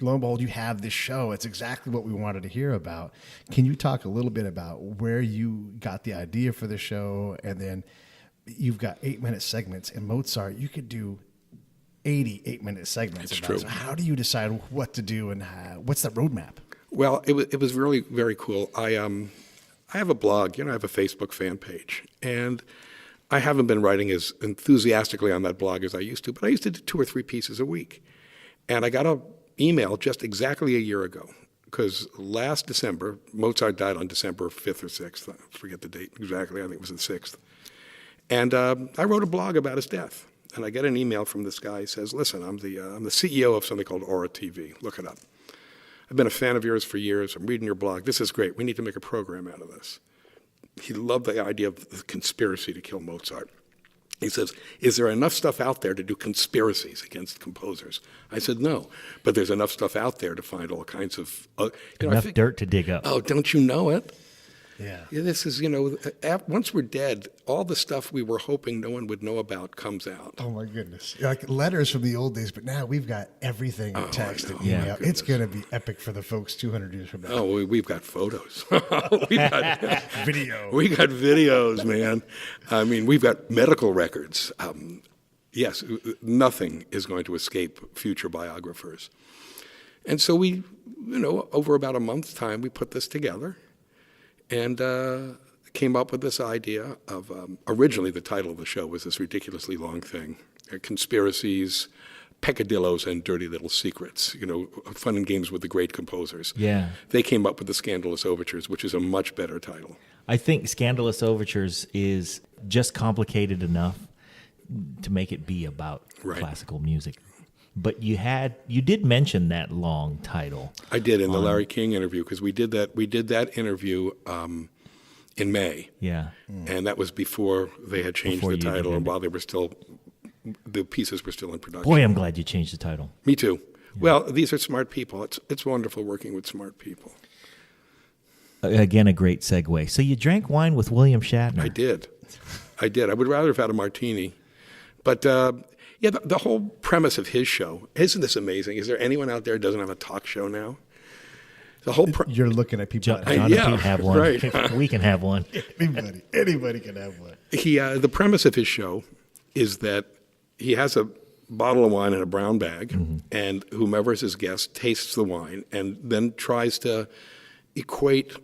lo and behold, you have this show. It's exactly what we wanted to hear about. Can you talk a little bit about where you got the idea for the show? And then you've got 8-minute segments. In Mozart, you could do 80 8-minute segments. It's true. So how do you decide what to do, and what's the roadmap? Well, it was really very cool. I have a blog. I have a Facebook fan page, and I haven't been writing as enthusiastically on that blog as I used to, but I used to do 2 or 3 pieces a week. And I got an email just exactly a year ago, because last December, Mozart died on December 5th or 6th. I forget the date exactly. I think it was the 6th. And I wrote a blog about his death. And I get an email from this guy. He says, listen, I'm the CEO of something called Aura TV. Look it up. I've been a fan of yours for years. I'm reading your blog. This is great. We need to make a program out of this. He loved the idea of the conspiracy to kill Mozart. He says, is there enough stuff out there to do conspiracies against composers? I said, no, but there's enough stuff out there to find all kinds of... Enough dirt to dig up. Oh, don't you know it? Yeah. This is, once we're dead, all the stuff we were hoping no one would know about comes out. Oh, my goodness. Like letters from the old days, but now we've got everything in text and email. Yeah. It's going to be epic for the folks 200 years from now. Oh, we've got photos. We've got Video. We got videos, man. I mean, we've got medical records. Yes, nothing is going to escape future biographers. And so we, over about a month's time, we put this together. And came up with this idea of, originally the title of the show was this ridiculously long thing, Conspiracies, Peccadillos, and Dirty Little Secrets, fun and games with the great composers. Yeah. They came up with the Scandalous Overtures, which is a much better title. I think Scandalous Overtures is just complicated enough to make it be about classical music. But you did mention that long title. I did in the Larry King interview, because we did that interview in May. Yeah. And that was before they had changed the title, and while the pieces were still in production. Boy, I'm glad you changed the title. Me too. Yeah. Well, these are smart people. It's wonderful working with smart people. Again, a great segue. So you drank wine with William Shatner. I did. I would rather have had a martini. But, the whole premise of his show, isn't this amazing? Is there anyone out there who doesn't have a talk show now? The whole You're looking at people. John and Pete have one. Right. We can have one. Anybody can have one. The premise of his show is that he has a bottle of wine in a brown bag, and whomever is his guest tastes the wine and then tries to equate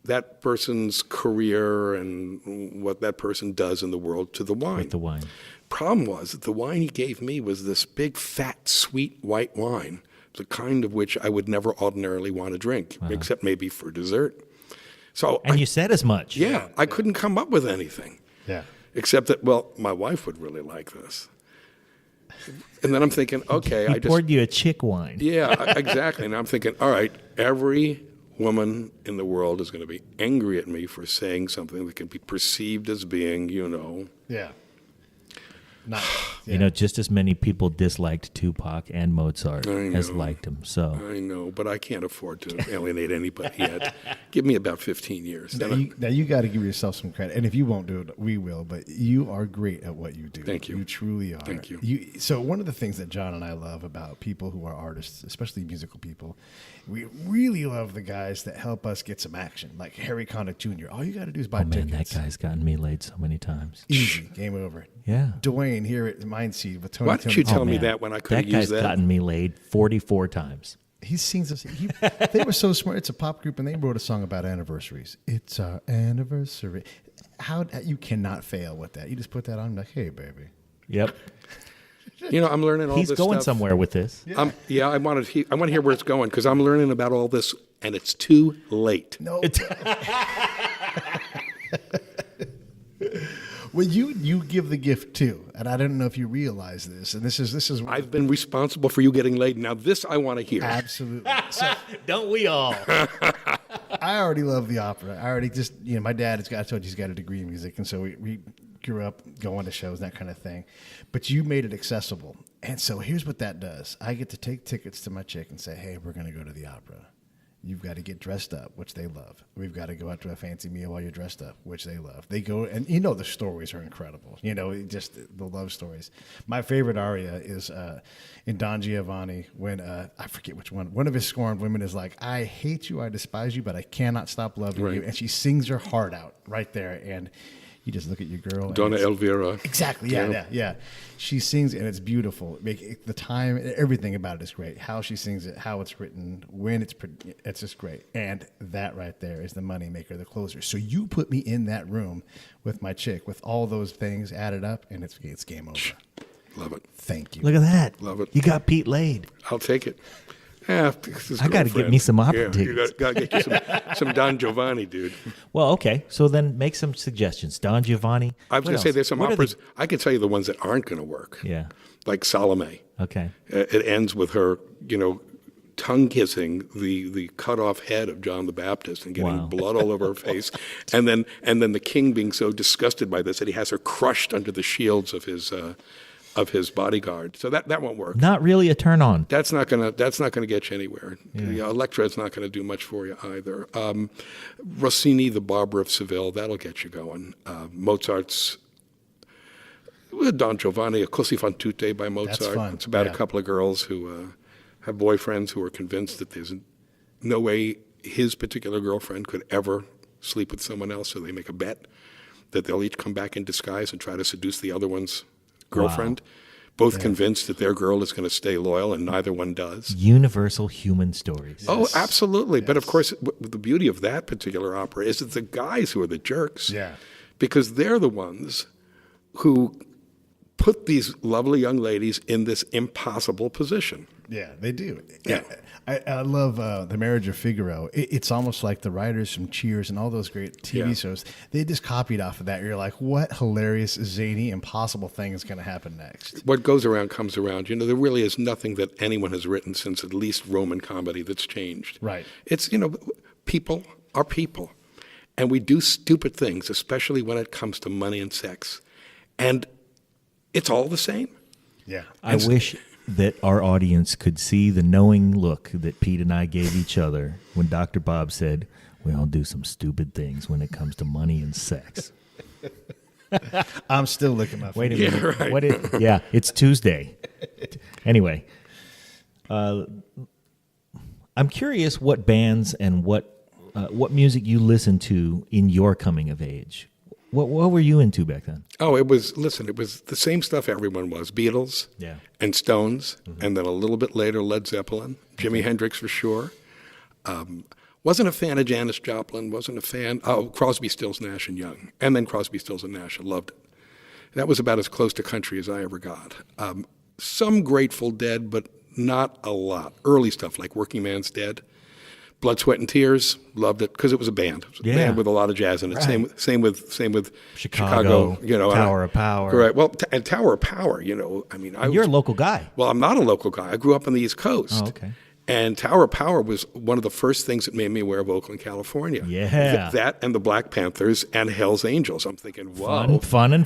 that person's career and what that person does in the world to the wine. With the wine. Problem was that the wine he gave me was this big, fat, sweet white wine, the kind of which I would never ordinarily want to drink, except maybe for dessert. So you said as much. Yeah, I couldn't come up with anything. Yeah. Except that, my wife would really like this. And then I'm thinking, okay, He poured you a chick wine. Yeah, exactly. And I'm thinking, all right, every woman in the world is going to be angry at me for saying something that can be perceived as being, Yeah. You know, just as many people disliked Tupac and Mozart as liked him. So I know, but I can't afford to alienate anybody yet. Give me about 15 years. Now you got to give yourself some credit, and if you won't do it, we will. But you are great at what you do. Thank you. You truly are. Thank you. So one of the things that John and I love about people who are artists, especially musical people, we really love the guys that help us get some action, like Harry Connick Jr. All you got to do is buy tickets. that guy's gotten me laid so many times. Easy, game over. Yeah. Dwayne here at Mindseed with Tony. Why didn't you tell me man. that when I could have That guy's used that? gotten me laid 44 times. He sings us. They were so smart. It's a pop group, and they wrote a song about anniversaries. It's our anniversary. How you cannot fail with that. You just put that on, like, hey, baby. Yep. You know, I'm learning all He's this going stuff. somewhere with this. I want to hear where it's going because I'm learning about all this, and it's too late. No. Well, you give the gift too, and I don't know if you realize this. And this is I've been responsible for you getting laid. Now this I want to hear. absolutely. So Don't we all? I already love the opera. I already just my dad I told you he's got a degree in music, and so we grew up going to shows, that kind of thing. But you made it accessible, and so here's what that does. I get to take tickets to my chick and say, hey, we're going to go to the opera. You've got to get dressed up, which they love. We've got to go out to a fancy meal while you're dressed up, which they love. They go, and the stories are incredible. Just the love stories. My favorite aria is in Don Giovanni when, I forget which one of his scorned women is like, I hate you, I despise you, but I cannot stop loving you. And she sings her heart out right there. And you just look at your girl. Donna Elvira. Exactly. Yeah. She sings, and it's beautiful. The time, everything about it is great. How she sings it, how it's written, when it's just great. And that right there is the moneymaker, the closer. So you put me in that room with my chick, with all those things added up, and it's game over. Love it. Thank you. Look at that. Love it. You got Pete laid. I'll take it. Yeah, I got to get me some opera tickets. You got to get you some Don Giovanni, dude. Well, okay. So then make some suggestions. Don Giovanni. I was going to say there's some What are operas. I can tell you the ones that aren't going to work. Yeah. Like Salome. Okay. It ends with her, tongue kissing the cut off head of John the Baptist and getting blood all over her face, and then the king being so disgusted by this that he has her crushed under the shields of his bodyguard. So that won't work. Not really a turn on. That's not gonna get you anywhere. Yeah. Electra's not gonna do much for you either. Rossini, the Barber of Seville, that'll get you going. Mozart's Don Giovanni, a Così fan tutte by Mozart. That's fun. It's about a couple of girls who have boyfriends who are convinced that there's no way his particular girlfriend could ever sleep with someone else, so they make a bet that they'll each come back in disguise and try to seduce the other one's girlfriend, both convinced that their girl is going to stay loyal, and neither one does. Universal human stories. Oh, absolutely. Yes. But of course, the beauty of that particular opera is it's the guys who are the jerks. Yeah. Because they're the ones who put these lovely young ladies in this impossible position. Yeah, they do. Yeah. I love The Marriage of Figaro. It's almost like the writers from Cheers and all those great TV shows. They just copied off of that. You're like, what hilarious, zany, impossible thing is going to happen next? What goes around comes around. There really is nothing that anyone has written since at least Roman comedy that's changed. Right. It's, people are people. And we do stupid things, especially when it comes to money and sex. And it's all the same. Yeah. I wish that our audience could see the knowing look that Pete and I gave each other when Dr. Bob said, we all do some stupid things when it comes to money and sex. I'm still looking my Wait a Yeah, minute. right. It's Tuesday. Anyway, I'm curious what bands and what music you listen to in your coming of age. What were you into back then? Oh, it was the same stuff everyone was. Beatles and Stones, and then a little bit later Led Zeppelin, Jimi Hendrix for sure. Wasn't a fan of Janis Joplin, wasn't a fan. Crosby, Stills, Nash and Young. And then Crosby, Stills and Nash. I loved it. That was about as close to country as I ever got. Some Grateful Dead, but not a lot. Early stuff like Working Man's Dead. Blood, Sweat, and Tears, loved it because it was a band. It was a band with a lot of jazz in it. Right. Same with Chicago, Tower of Power. Correct. Well, and Tower of Power, you're a local guy. Well, I'm not a local guy. I grew up on the East Coast. Oh, okay. And Tower of Power was one of the first things that made me aware of Oakland, California. Yeah. That and the Black Panthers and Hell's Angels. I'm thinking, whoa. Fun.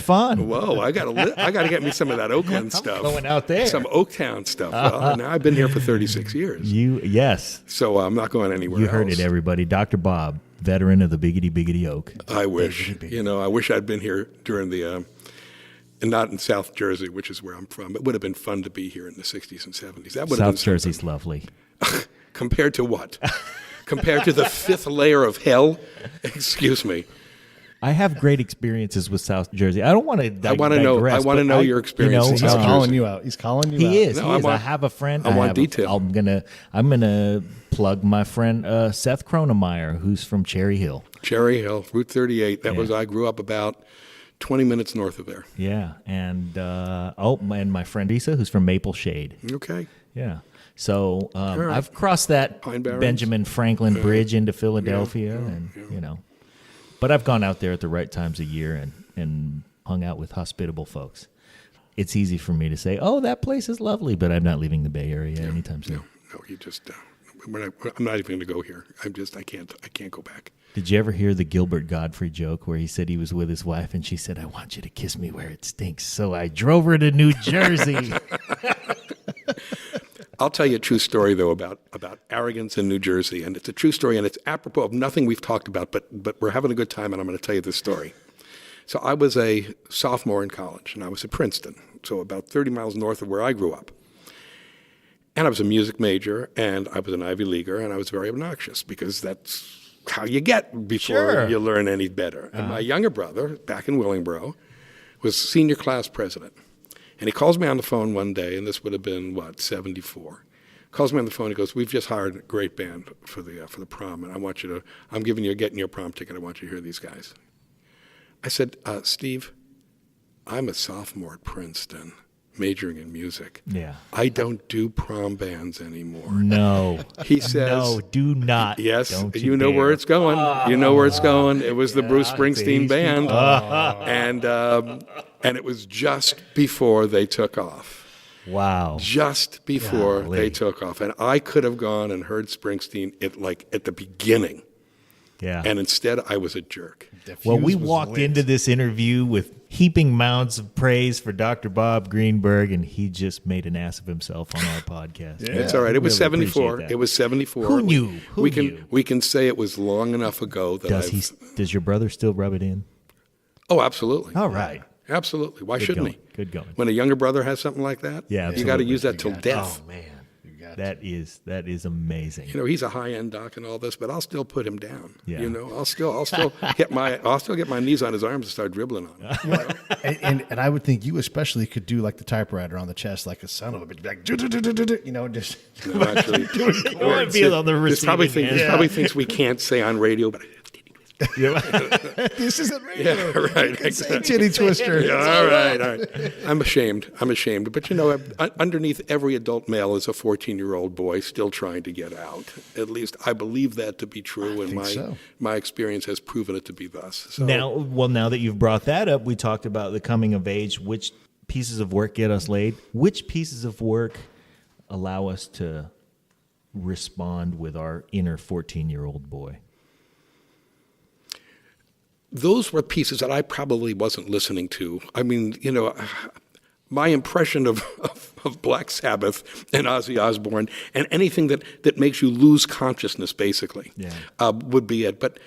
Whoa, I gotta get me some of that Oakland stuff. going out there. Some Oaktown stuff. Well, now I've been here for 36 years. Yes. So I'm not going anywhere You else. heard it, everybody. Dr. Bob, veteran of the Biggity Oak. I wish. I wish I'd been here during the, and not in South Jersey, which is where I'm from. It would have been fun to be here in the 60s and 70s. That would have been South Jersey's lovely. Compared to what? Compared to the fifth layer of hell? Excuse me. I have great experiences with South Jersey. I don't want to I want to know your experiences. He's in South calling Jersey. you out. He's calling you out. He is. No, He is. I have a friend. I want detail. I'm gonna plug my friend Seth Cronemeyer, who's from Cherry Hill. Cherry Hill, Route 38. Yeah. I grew up about 20 minutes north of there. Yeah, and and my friend Isa, who's from Maple Shade. Okay. Yeah. So right. I've crossed that Pine Barrens. Benjamin Franklin Bridge into Philadelphia, but I've gone out there at the right times of year and hung out with hospitable folks. It's easy for me to say, "Oh, that place is lovely," but I'm not leaving the Bay Area anytime soon. No, you just. I'm not even going to go here. I can't go back. Did you ever hear the Gilbert Godfrey joke where he said he was with his wife and she said, "I want you to kiss me where it stinks"? So I drove her to New Jersey. I'll tell you a true story, though, about arrogance in New Jersey. And it's a true story, and it's apropos of nothing we've talked about, but we're having a good time, and I'm going to tell you this story. So I was a sophomore in college, and I was at Princeton, so about 30 miles north of where I grew up. And I was a music major, and I was an Ivy Leaguer, and I was very obnoxious because that's how you get before you learn any better. And my younger brother, back in Willingboro, was senior class president. And he calls me on the phone one day, and this would have been, 74. Calls me on the phone, he goes, "We've just hired a great band for the prom, and I'm getting your prom ticket, I want you to hear these guys." I said, "Steve, I'm a sophomore at Princeton, majoring in music. Yeah. I don't do prom bands anymore." No. He says, "No, do not." "Yes, Don't you know dare. where it's going. You know where it's going." It was the Bruce Springsteen band, and it was just before they took off. Wow. Just before Golly. they took off, and I could have gone and heard Springsteen at the beginning, Yeah. and instead I was a jerk. Well, we fuse was walked lit. into this interview with heaping mounds of praise for Dr. Bob Greenberg, and he just made an ass of himself on our podcast. It's all right. It was Really appreciate 74. that. It was 74. Who knew? Who we knew? can say it was long enough ago that Does your brother still rub it in? Oh, absolutely. All right. Absolutely. Why Good shouldn't going. he? Good going. When a younger brother has something like that, Yeah, you got to absolutely. use that till death. Oh, man. That is amazing. He's a high-end doc and all this, but I'll still put him down. Yeah. I'll still get my knees on his arms and start dribbling on him. And I would think you especially could do like the typewriter on the chest, like a son of a bitch, like just No, actually, wanna be on the there's probably receiving things, end. probably things we can't say on radio, but this isn't radio. yeah, right. Say titty twister. Yeah, all right. I'm ashamed. But underneath every adult male is a 14-year-old boy still trying to get out. At least I believe that to be true, and my experience has proven it to be thus. So, Now that you've brought that up, we talked about the coming of age. Which pieces of work get us laid? Which pieces of work allow us to respond with our inner 14-year-old boy? those were pieces that I probably wasn't listening to. I mean, my impression of Black Sabbath and Ozzy Osbourne and anything that makes you lose consciousness, basically, would be it. But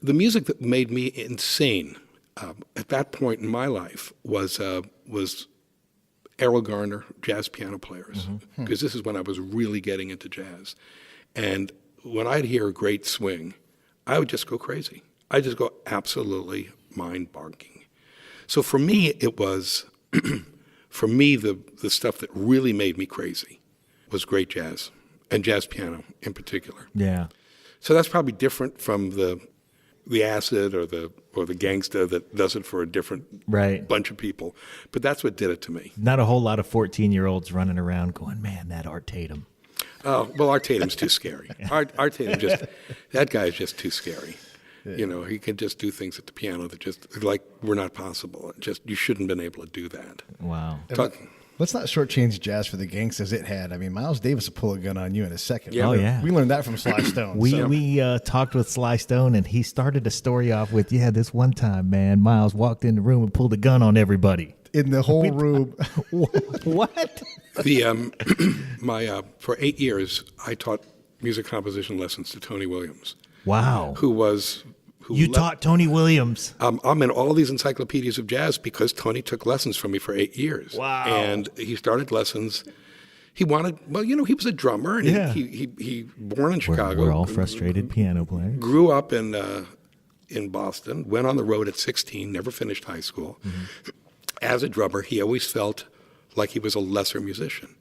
the music that made me insane at that point in my life was Errol Garner, jazz piano players, because this is when I was really getting into jazz. And when I'd hear a great swing, I would just go crazy. I'd just go absolutely mind-boggling. So for me, it was, the stuff that really made me crazy was great jazz, and jazz piano in particular. Yeah. So that's probably different from the acid or the gangsta that does it for a different bunch of people. But that's what did it to me. Not a whole lot of 14-year-olds running around going, man, that Art Tatum. Oh, well, Art Tatum's too scary. Art Tatum that guy is just too scary. He can just do things at the piano that just, like, were not possible. You shouldn't have been able to do that. Wow. Let's not shortchange jazz for the gangsters it had. I mean, Miles Davis will pull a gun on you in a second. Yeah. Oh, yeah. We learned that from Sly Stone. We talked with Sly Stone, and he started the story off with, this one time, man, Miles walked in the room and pulled a gun on everybody. In the whole room. What? For 8 years, I taught music composition lessons to Tony Williams, Wow. who taught Tony Williams. I'm in all these encyclopedias of jazz because Tony took lessons from me for 8 years. Wow. And he started lessons. He wanted, he was a drummer. And Yeah. he born in Chicago. We're all frustrated piano players. Grew up in Boston, went on the road at 16, never finished high school. Mm-hmm. As a drummer, he always felt like he was a lesser musician.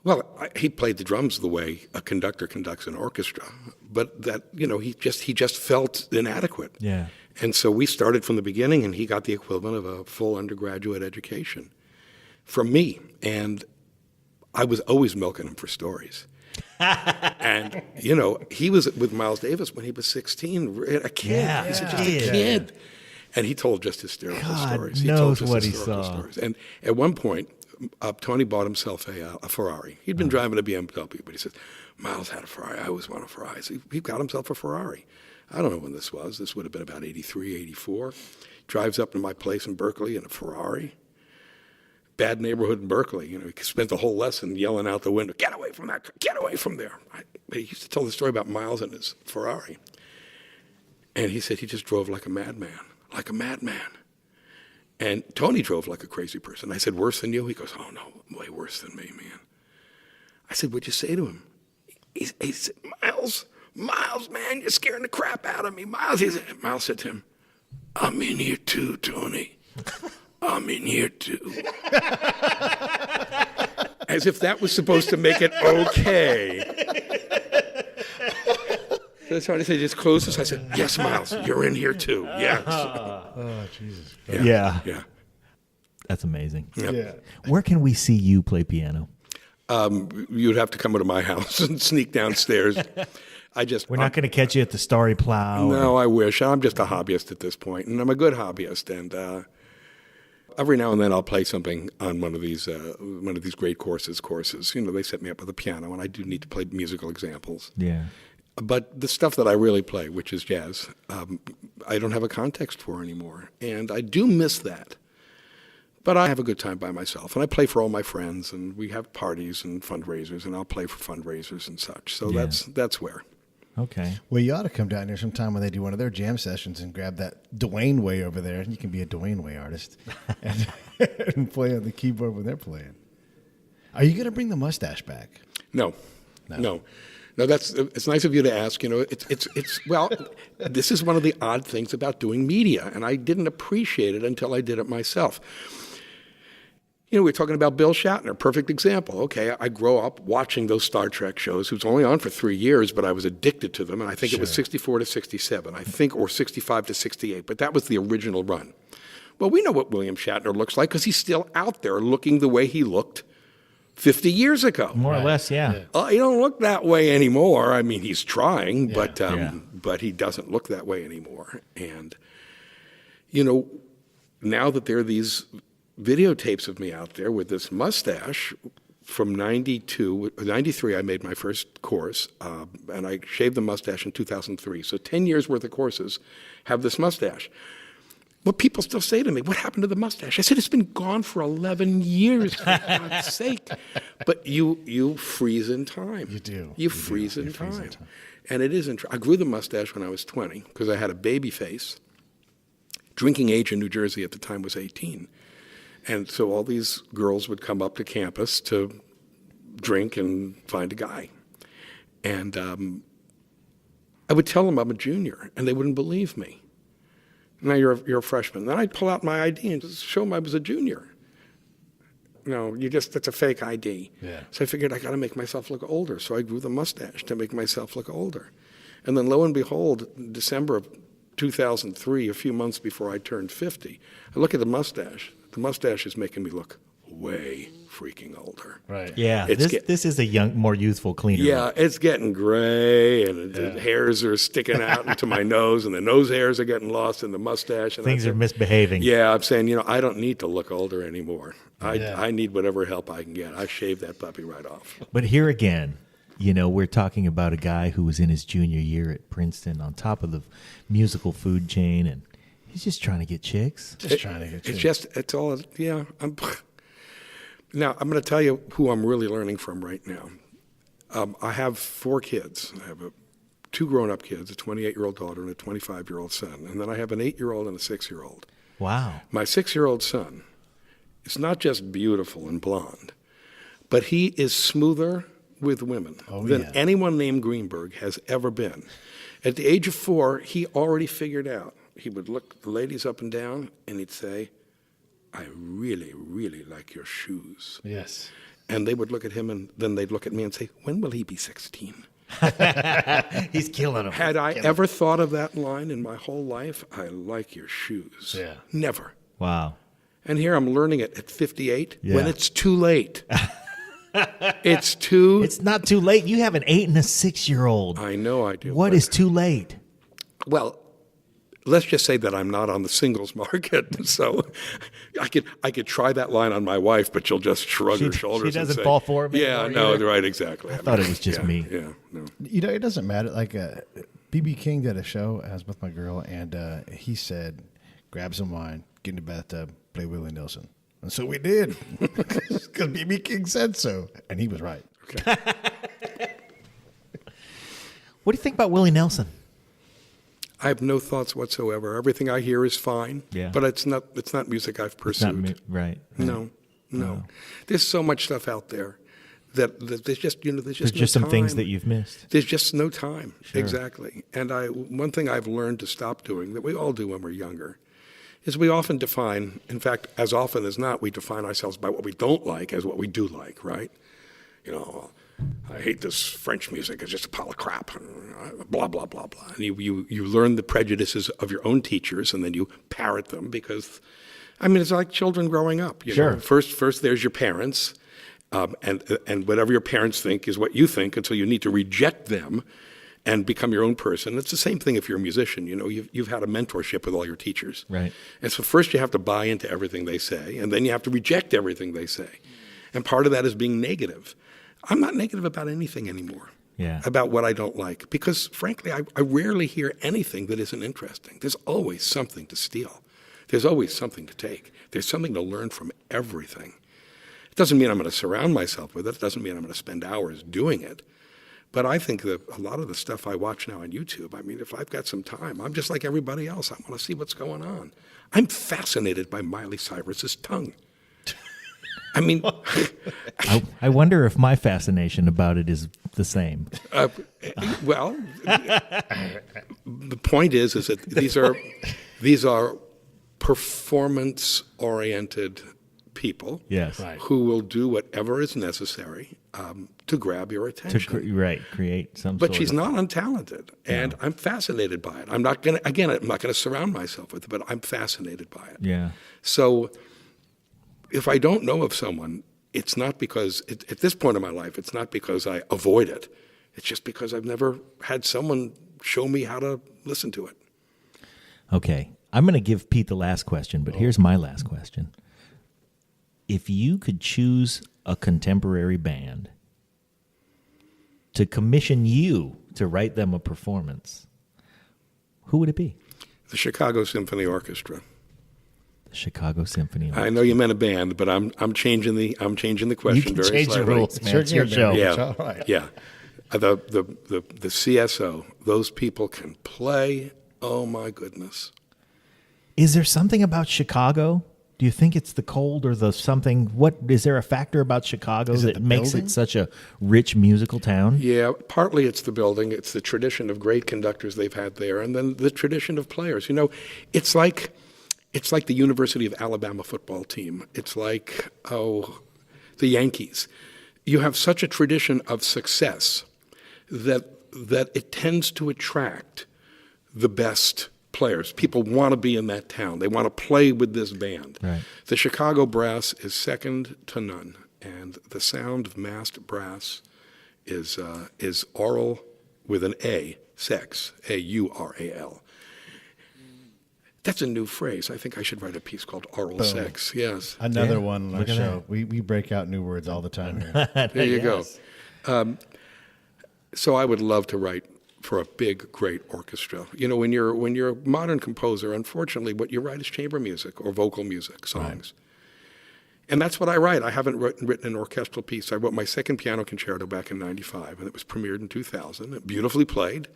Well, he played the drums the way a conductor conducts an orchestra, but that, he just felt inadequate. Yeah. And so we started from the beginning, and he got the equivalent of a full undergraduate education from me. And I was always milking him for stories. And, he was with Miles Davis when he was 16, a kid. Yeah. He was just a kid. And he told just hysterical stories. Knows He told what just he hysterical saw. stories. And at one point, Tony bought himself a Ferrari. He'd been driving a BMW, but he said, Miles had a Ferrari. I always want a Ferrari. So he got himself a Ferrari. I don't know when this was. This would have been about 83, 84. Drives up to my place in Berkeley in a Ferrari. Bad neighborhood in Berkeley. He spent the whole lesson yelling out the window, get away from that car, get away from there. He used to tell the story about Miles and his Ferrari. And he said he just drove like a madman. Like a madman. And Tony drove like a crazy person. I said, worse than you? He goes, oh, no, way worse than me, man. I said, what'd you say to him? He said, Miles, man, you're scaring the crap out of me. Miles said to him, I'm in here too, Tony. I'm in here too. As if that was supposed to make it okay. So Tony said, just close this. I said, yes, Miles, you're in here too. Yes. Oh, Jesus. Yeah. Yeah. That's amazing. Yeah. Where can we see you play piano? You'd have to come into my house and sneak downstairs. We're not going to catch you at the Starry Plow. No, I wish. I'm just a hobbyist at this point, and I'm a good hobbyist. And every now and then I'll play something on one of these great courses. They set me up with a piano, and I do need to play musical examples. Yeah. But the stuff that I really play, which is jazz, I don't have a context for anymore. And I do miss that. But I have a good time by myself. And I play for all my friends, and we have parties and fundraisers, and I'll play for fundraisers and such. So that's where. Okay. Well, you ought to come down here sometime when they do one of their jam sessions and grab that Dwayne Way over there. You can be a Dwayne Way artist and play on the keyboard when they're playing. Are you going to bring the mustache back? No. No, it's nice of you to ask. Well, this is one of the odd things about doing media, and I didn't appreciate it until I did it myself. We're talking about Bill Shatner, perfect example. Okay, I grew up watching those Star Trek shows. It was only on for 3 years, but I was addicted to them, and I think it was 64 to 67, or 65 to 68, but that was the original run. Well, we know what William Shatner looks like because he's still out there looking the way he looked 50 years ago. More or less, yeah. He don't look that way anymore. I mean, he's trying, but he doesn't look that way anymore. And, now that there are these videotapes of me out there with this mustache from 93, I made my first course, and I shaved the mustache in 2003. So 10 years worth of courses have this mustache. What people still say to me, what happened to the mustache? I said, it's been gone for 11 years, for God's sake. But you freeze in time. You do. You freeze in time. And it isn't. I grew the mustache when I was 20 because I had a baby face. Drinking age in New Jersey at the time was 18. And so all these girls would come up to campus to drink and find a guy. And I would tell them I'm a junior, and they wouldn't believe me. Now you're a freshman. Then I'd pull out my ID and just show them I was a junior. That's a fake ID. Yeah. So I figured I got to make myself look older. So I grew the mustache to make myself look older. And then lo and behold, December of 2003, a few months before I turned 50, I look at the mustache. The mustache is making me look way freaking older. Right. Yeah, this is a young, more youthful, cleaner. Yeah, it's getting gray, and the hairs are sticking out into my nose, and the nose hairs are getting lost in the mustache. And Things are misbehaving. Yeah, I'm saying, I don't need to look older anymore. I need whatever help I can get. I shaved that puppy right off. But here again, we're talking about a guy who was in his junior year at Princeton on top of the musical food chain, and he's just trying to get chicks. It's all, yeah. Now, I'm going to tell you who I'm really learning from right now. I have 4 kids. I have 2 grown-up kids, a 28-year-old daughter and a 25-year-old son. And then I have an 8-year-old and a 6-year-old. Wow. My 6-year-old son is not just beautiful and blonde, but he is smoother with women than anyone named Greenberg has ever been. At the age of 4, he already figured out. He would look the ladies up and down, and he'd say, I really, really like your shoes. Yes. And they would look at him, and then they'd look at me and say, when will he be 16? He's killing them. Had I ever thought of that line in my whole life? I like your shoes. Yeah. Never. Wow. And here I'm learning it at 58 Yeah. when it's too late. It's not too late. You have an 8 and a 6-year-old. I know I do. What is too late? Well, let's just say that I'm not on the singles market, so I could try that line on my wife, but she'll just shrug her shoulders. She doesn't and say, fall for it. Yeah, no, right, exactly. I thought it was just me. Yeah, no. It doesn't matter. Like B.B. King did a show. I was with my girl, and he said, "Grab some wine, get in the bathtub, play Willie Nelson." And so we did, because B.B. King said so, and he was right. Okay. What do you think about Willie Nelson? I have no thoughts whatsoever. Everything I hear is fine, Yeah. but it's not music I've pursued. Right. No. There's so much stuff out there that there's just There's just some things that you've missed. There's just no time. Sure. Exactly. And one thing I've learned to stop doing, that we all do when we're younger, is we often define, in fact, as often as not, we define ourselves by what we don't like as what we do like, right? I hate this French music. It's just a pile of crap. Blah, blah, blah, blah. And you learn the prejudices of your own teachers, and then you parrot them because, it's like children growing up. Sure. First there's your parents, and whatever your parents think is what you think until you need to reject them and become your own person. It's the same thing if you're a musician. You've had a mentorship with all your teachers. Right. And so first you have to buy into everything they say, and then you have to reject everything they say. And part of that is being negative. I'm not negative about anything anymore. Yeah. About what I don't like. Because, frankly, I rarely hear anything that isn't interesting. There's always something to steal. There's always something to take. There's something to learn from everything. It doesn't mean I'm going to surround myself with it. It doesn't mean I'm going to spend hours doing it. But I think that a lot of the stuff I watch now on YouTube, if I've got some time, I'm just like everybody else. I want to see what's going on. I'm fascinated by Miley Cyrus's tongue. I wonder if my fascination about it is the same. Well, the point is that these are performance-oriented people, Yes. who will do whatever is necessary to grab your attention. Create some. But she's not untalented, and I'm fascinated by it. I'm not going to surround myself with it, but I'm fascinated by it. Yeah. So if I don't know of someone, it's not because, at this point in my life, it's not because I avoid it. It's just because I've never had someone show me how to listen to it. Okay. I'm going to give Pete the last question, but here's my last question. If you could choose a contemporary band to commission you to write them a performance, who would it be? The Chicago Symphony Orchestra. The Chicago Symphony Orchestra. I know you meant a band, but I'm changing the question You can very change slightly. the rules, man. It's your show. Yeah, All right. yeah. The CSO, those people can play. Oh my goodness. Is there something about Chicago? Do you think it's the cold or the something? What is there a factor about Chicago Is it that the makes building? it such a rich musical town? Yeah, partly it's the building. It's the tradition of great conductors they've had there, and then the tradition of players. It's like the University of Alabama football team. It's like the Yankees. You have such a tradition of success that it tends to attract the best players. People want to be in that town. They want to play with this band. Right. The Chicago brass is second to none. And the sound of massed brass is aural with an A, sex, A-U-R-A-L. That's a new phrase. I think I should write a piece called oral sex. Yes. Another one on our look at show. We break out new words all the time here. There you go. So I would love to write for a big, great orchestra. You know, when you're a modern composer, unfortunately, what you write is chamber music or vocal music, songs. Right. And that's what I write. I haven't written an orchestral piece. I wrote my second piano concerto back in '95, and it was premiered in 2000. It beautifully played.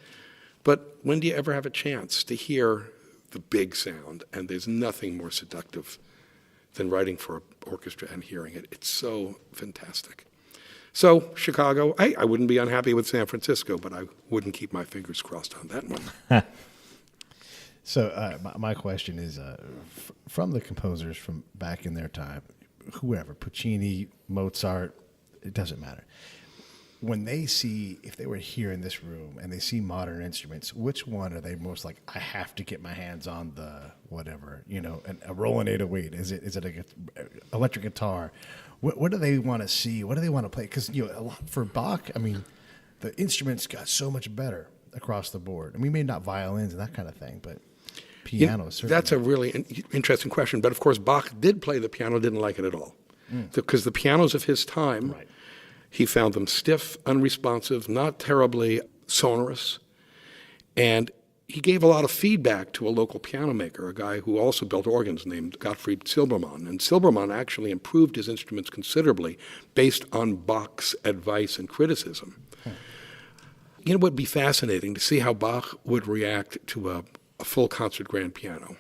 But when do you ever have a chance to hear the big sound? And there's nothing more seductive than writing for an orchestra and hearing it. It's so fantastic. So Chicago, I wouldn't be unhappy with San Francisco, but I wouldn't keep my fingers crossed on that one. So my question is, from the composers from back in their time, whoever, Puccini, Mozart, it doesn't matter. When they see, if they were here in this room and they see modern instruments, which one are they most like, I have to get my hands on the whatever, you know, a Roland 808? Is it an electric guitar? What do they want to see? What do they want to play? Because, you know, a lot for Bach, I mean, the instruments got so much better across the board. And we may not violins and that kind of thing, but piano certainly. That's a really interesting question. But, of course, Bach did play the piano, didn't like it at all. Because the pianos of his time... Right. He found them stiff, unresponsive, not terribly sonorous. And he gave a lot of feedback to a local piano maker, a guy who also built organs named Gottfried Silbermann. And Silbermann actually improved his instruments considerably based on Bach's advice and criticism. You know, it would be fascinating to see how Bach would react to a full concert grand piano.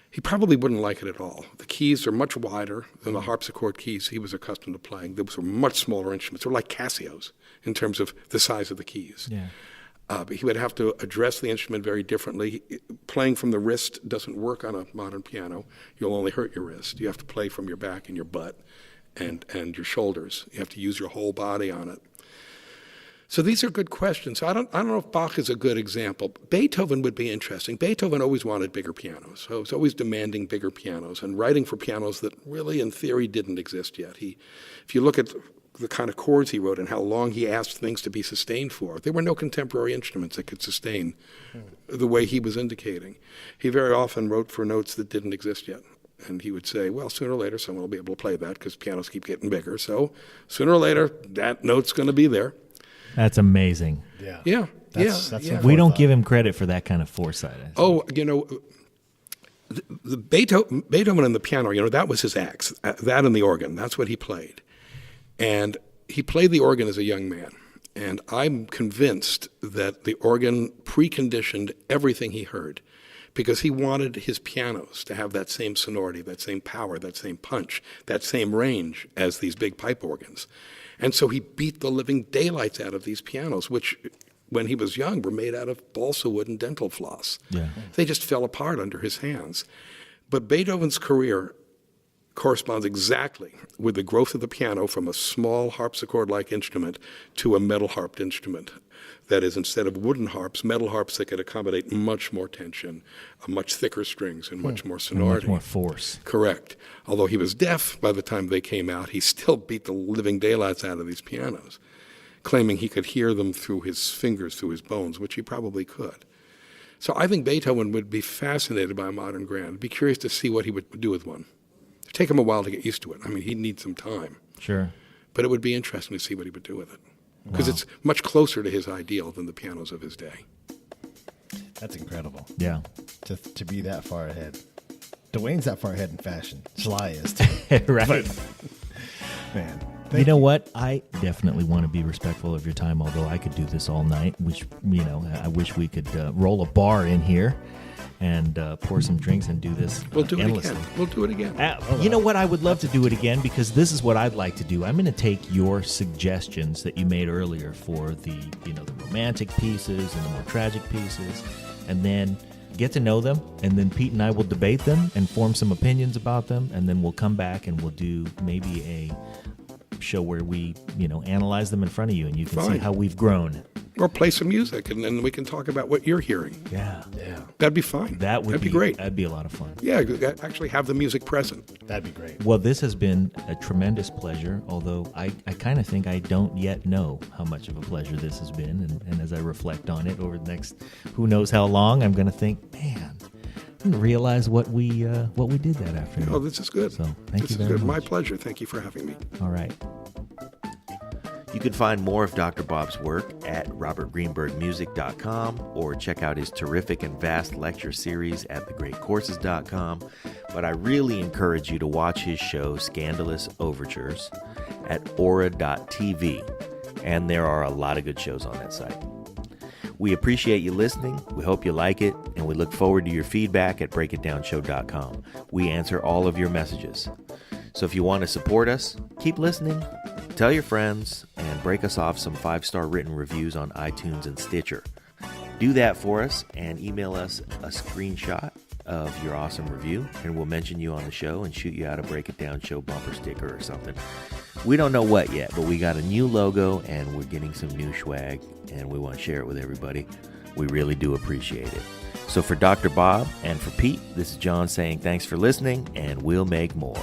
He probably wouldn't like it at all. The keys are much wider than the harpsichord keys he was accustomed to playing. Those were much smaller instruments. They were like Casios in terms of the size of the keys. Yeah. But he would have to address the instrument very differently. Playing from the wrist doesn't work on a modern piano. You'll only hurt your wrist. You have to play from your back and your butt and your shoulders. You have to use your whole body on it. So these are good questions. I don't know if Bach is a good example. Beethoven would be interesting. Beethoven always wanted bigger pianos. So he was always demanding bigger pianos and writing for pianos that really, in theory, didn't exist yet. If you look at the kind of chords he wrote and how long he asked things to be sustained for, there were no contemporary instruments that could sustain the way he was indicating. He very often wrote for notes that didn't exist yet. And he would say, well, sooner or later someone will be able to play that because pianos keep getting bigger. So sooner or later, that note's going to be there. That's amazing. Yeah. That's we don't give him credit for that kind of foresight. Oh, you know, the Beethoven and the piano, you know, that was his axe. That and the organ, that's what he played. And he played the organ as a young man. And I'm convinced that the organ preconditioned everything he heard because he wanted his pianos to have that same sonority, that same power, that same punch, that same range as these big pipe organs. And so he beat the living daylights out of these pianos, which, when he was young, were made out of balsa wood and dental floss. Yeah. They just fell apart under his hands. But Beethoven's career corresponds exactly with the growth of the piano from a small harpsichord-like instrument to a metal-harped instrument. That is, instead of wooden harps, metal harps that could accommodate much more tension, much thicker strings, and much more sonority. And much more force. Correct. Although he was deaf by the time they came out, he still beat the living daylights out of these pianos, claiming he could hear them through his fingers, through his bones, which he probably could. So I think Beethoven would be fascinated by a modern grand. I'd be curious to see what he would do with one. It'd take him a while to get used to it. I mean, he'd need some time. Sure. But it would be interesting to see what he would do with it. Because it's much closer to his ideal than the pianos of his day. That's incredible. Yeah. To be that far ahead. Dwayne's that far ahead in fashion. Sly is too. Right. But, man. You know what? I definitely want to be respectful of your time, although I could do this all night, which, you know, I wish we could roll a bar in here and pour some drinks and do this We'll do endlessly. it again. We'll do it again. You know what? I would love to do it again because this is what I'd like to do. I'm going to take your suggestions that you made earlier for the romantic pieces and the more tragic pieces, and then get to know them, and then Pete and I will debate them and form some opinions about them, and then we'll come back and we'll do maybe a show where we, analyze them in front of you, and you can see how we've grown. Or play some music, and then we can talk about what you're hearing. Yeah. That'd be fine. That'd be great. That'd be a lot of fun. Yeah, actually have the music present. That'd be great. Well, this has been a tremendous pleasure, although I kind of think I don't yet know how much of a pleasure this has been. And as I reflect on it over the next who knows how long, I'm going to think, man, I didn't realize what we did that afternoon. Oh, this is good. So thank you very much. My pleasure. Thank you for having me. All right. You can find more of Dr. Bob's work at robertgreenbergmusic.com or check out his terrific and vast lecture series at thegreatcourses.com. But I really encourage you to watch his show, Scandalous Overtures, at aura.tv. And there are a lot of good shows on that site. We appreciate you listening. We hope you like it, and we look forward to your feedback at breakitdownshow.com. We answer all of your messages. So if you want to support us, keep listening, tell your friends, and break us off some 5-star written reviews on iTunes and Stitcher. Do that for us and email us a screenshot of your awesome review, and we'll mention you on the show and shoot you out a Break It Down Show bumper sticker or something. We don't know what yet, but we got a new logo and we're getting some new swag, and we want to share it with everybody. We really do appreciate it. So for Dr. Bob and for Pete, this is John saying thanks for listening, and we'll make more.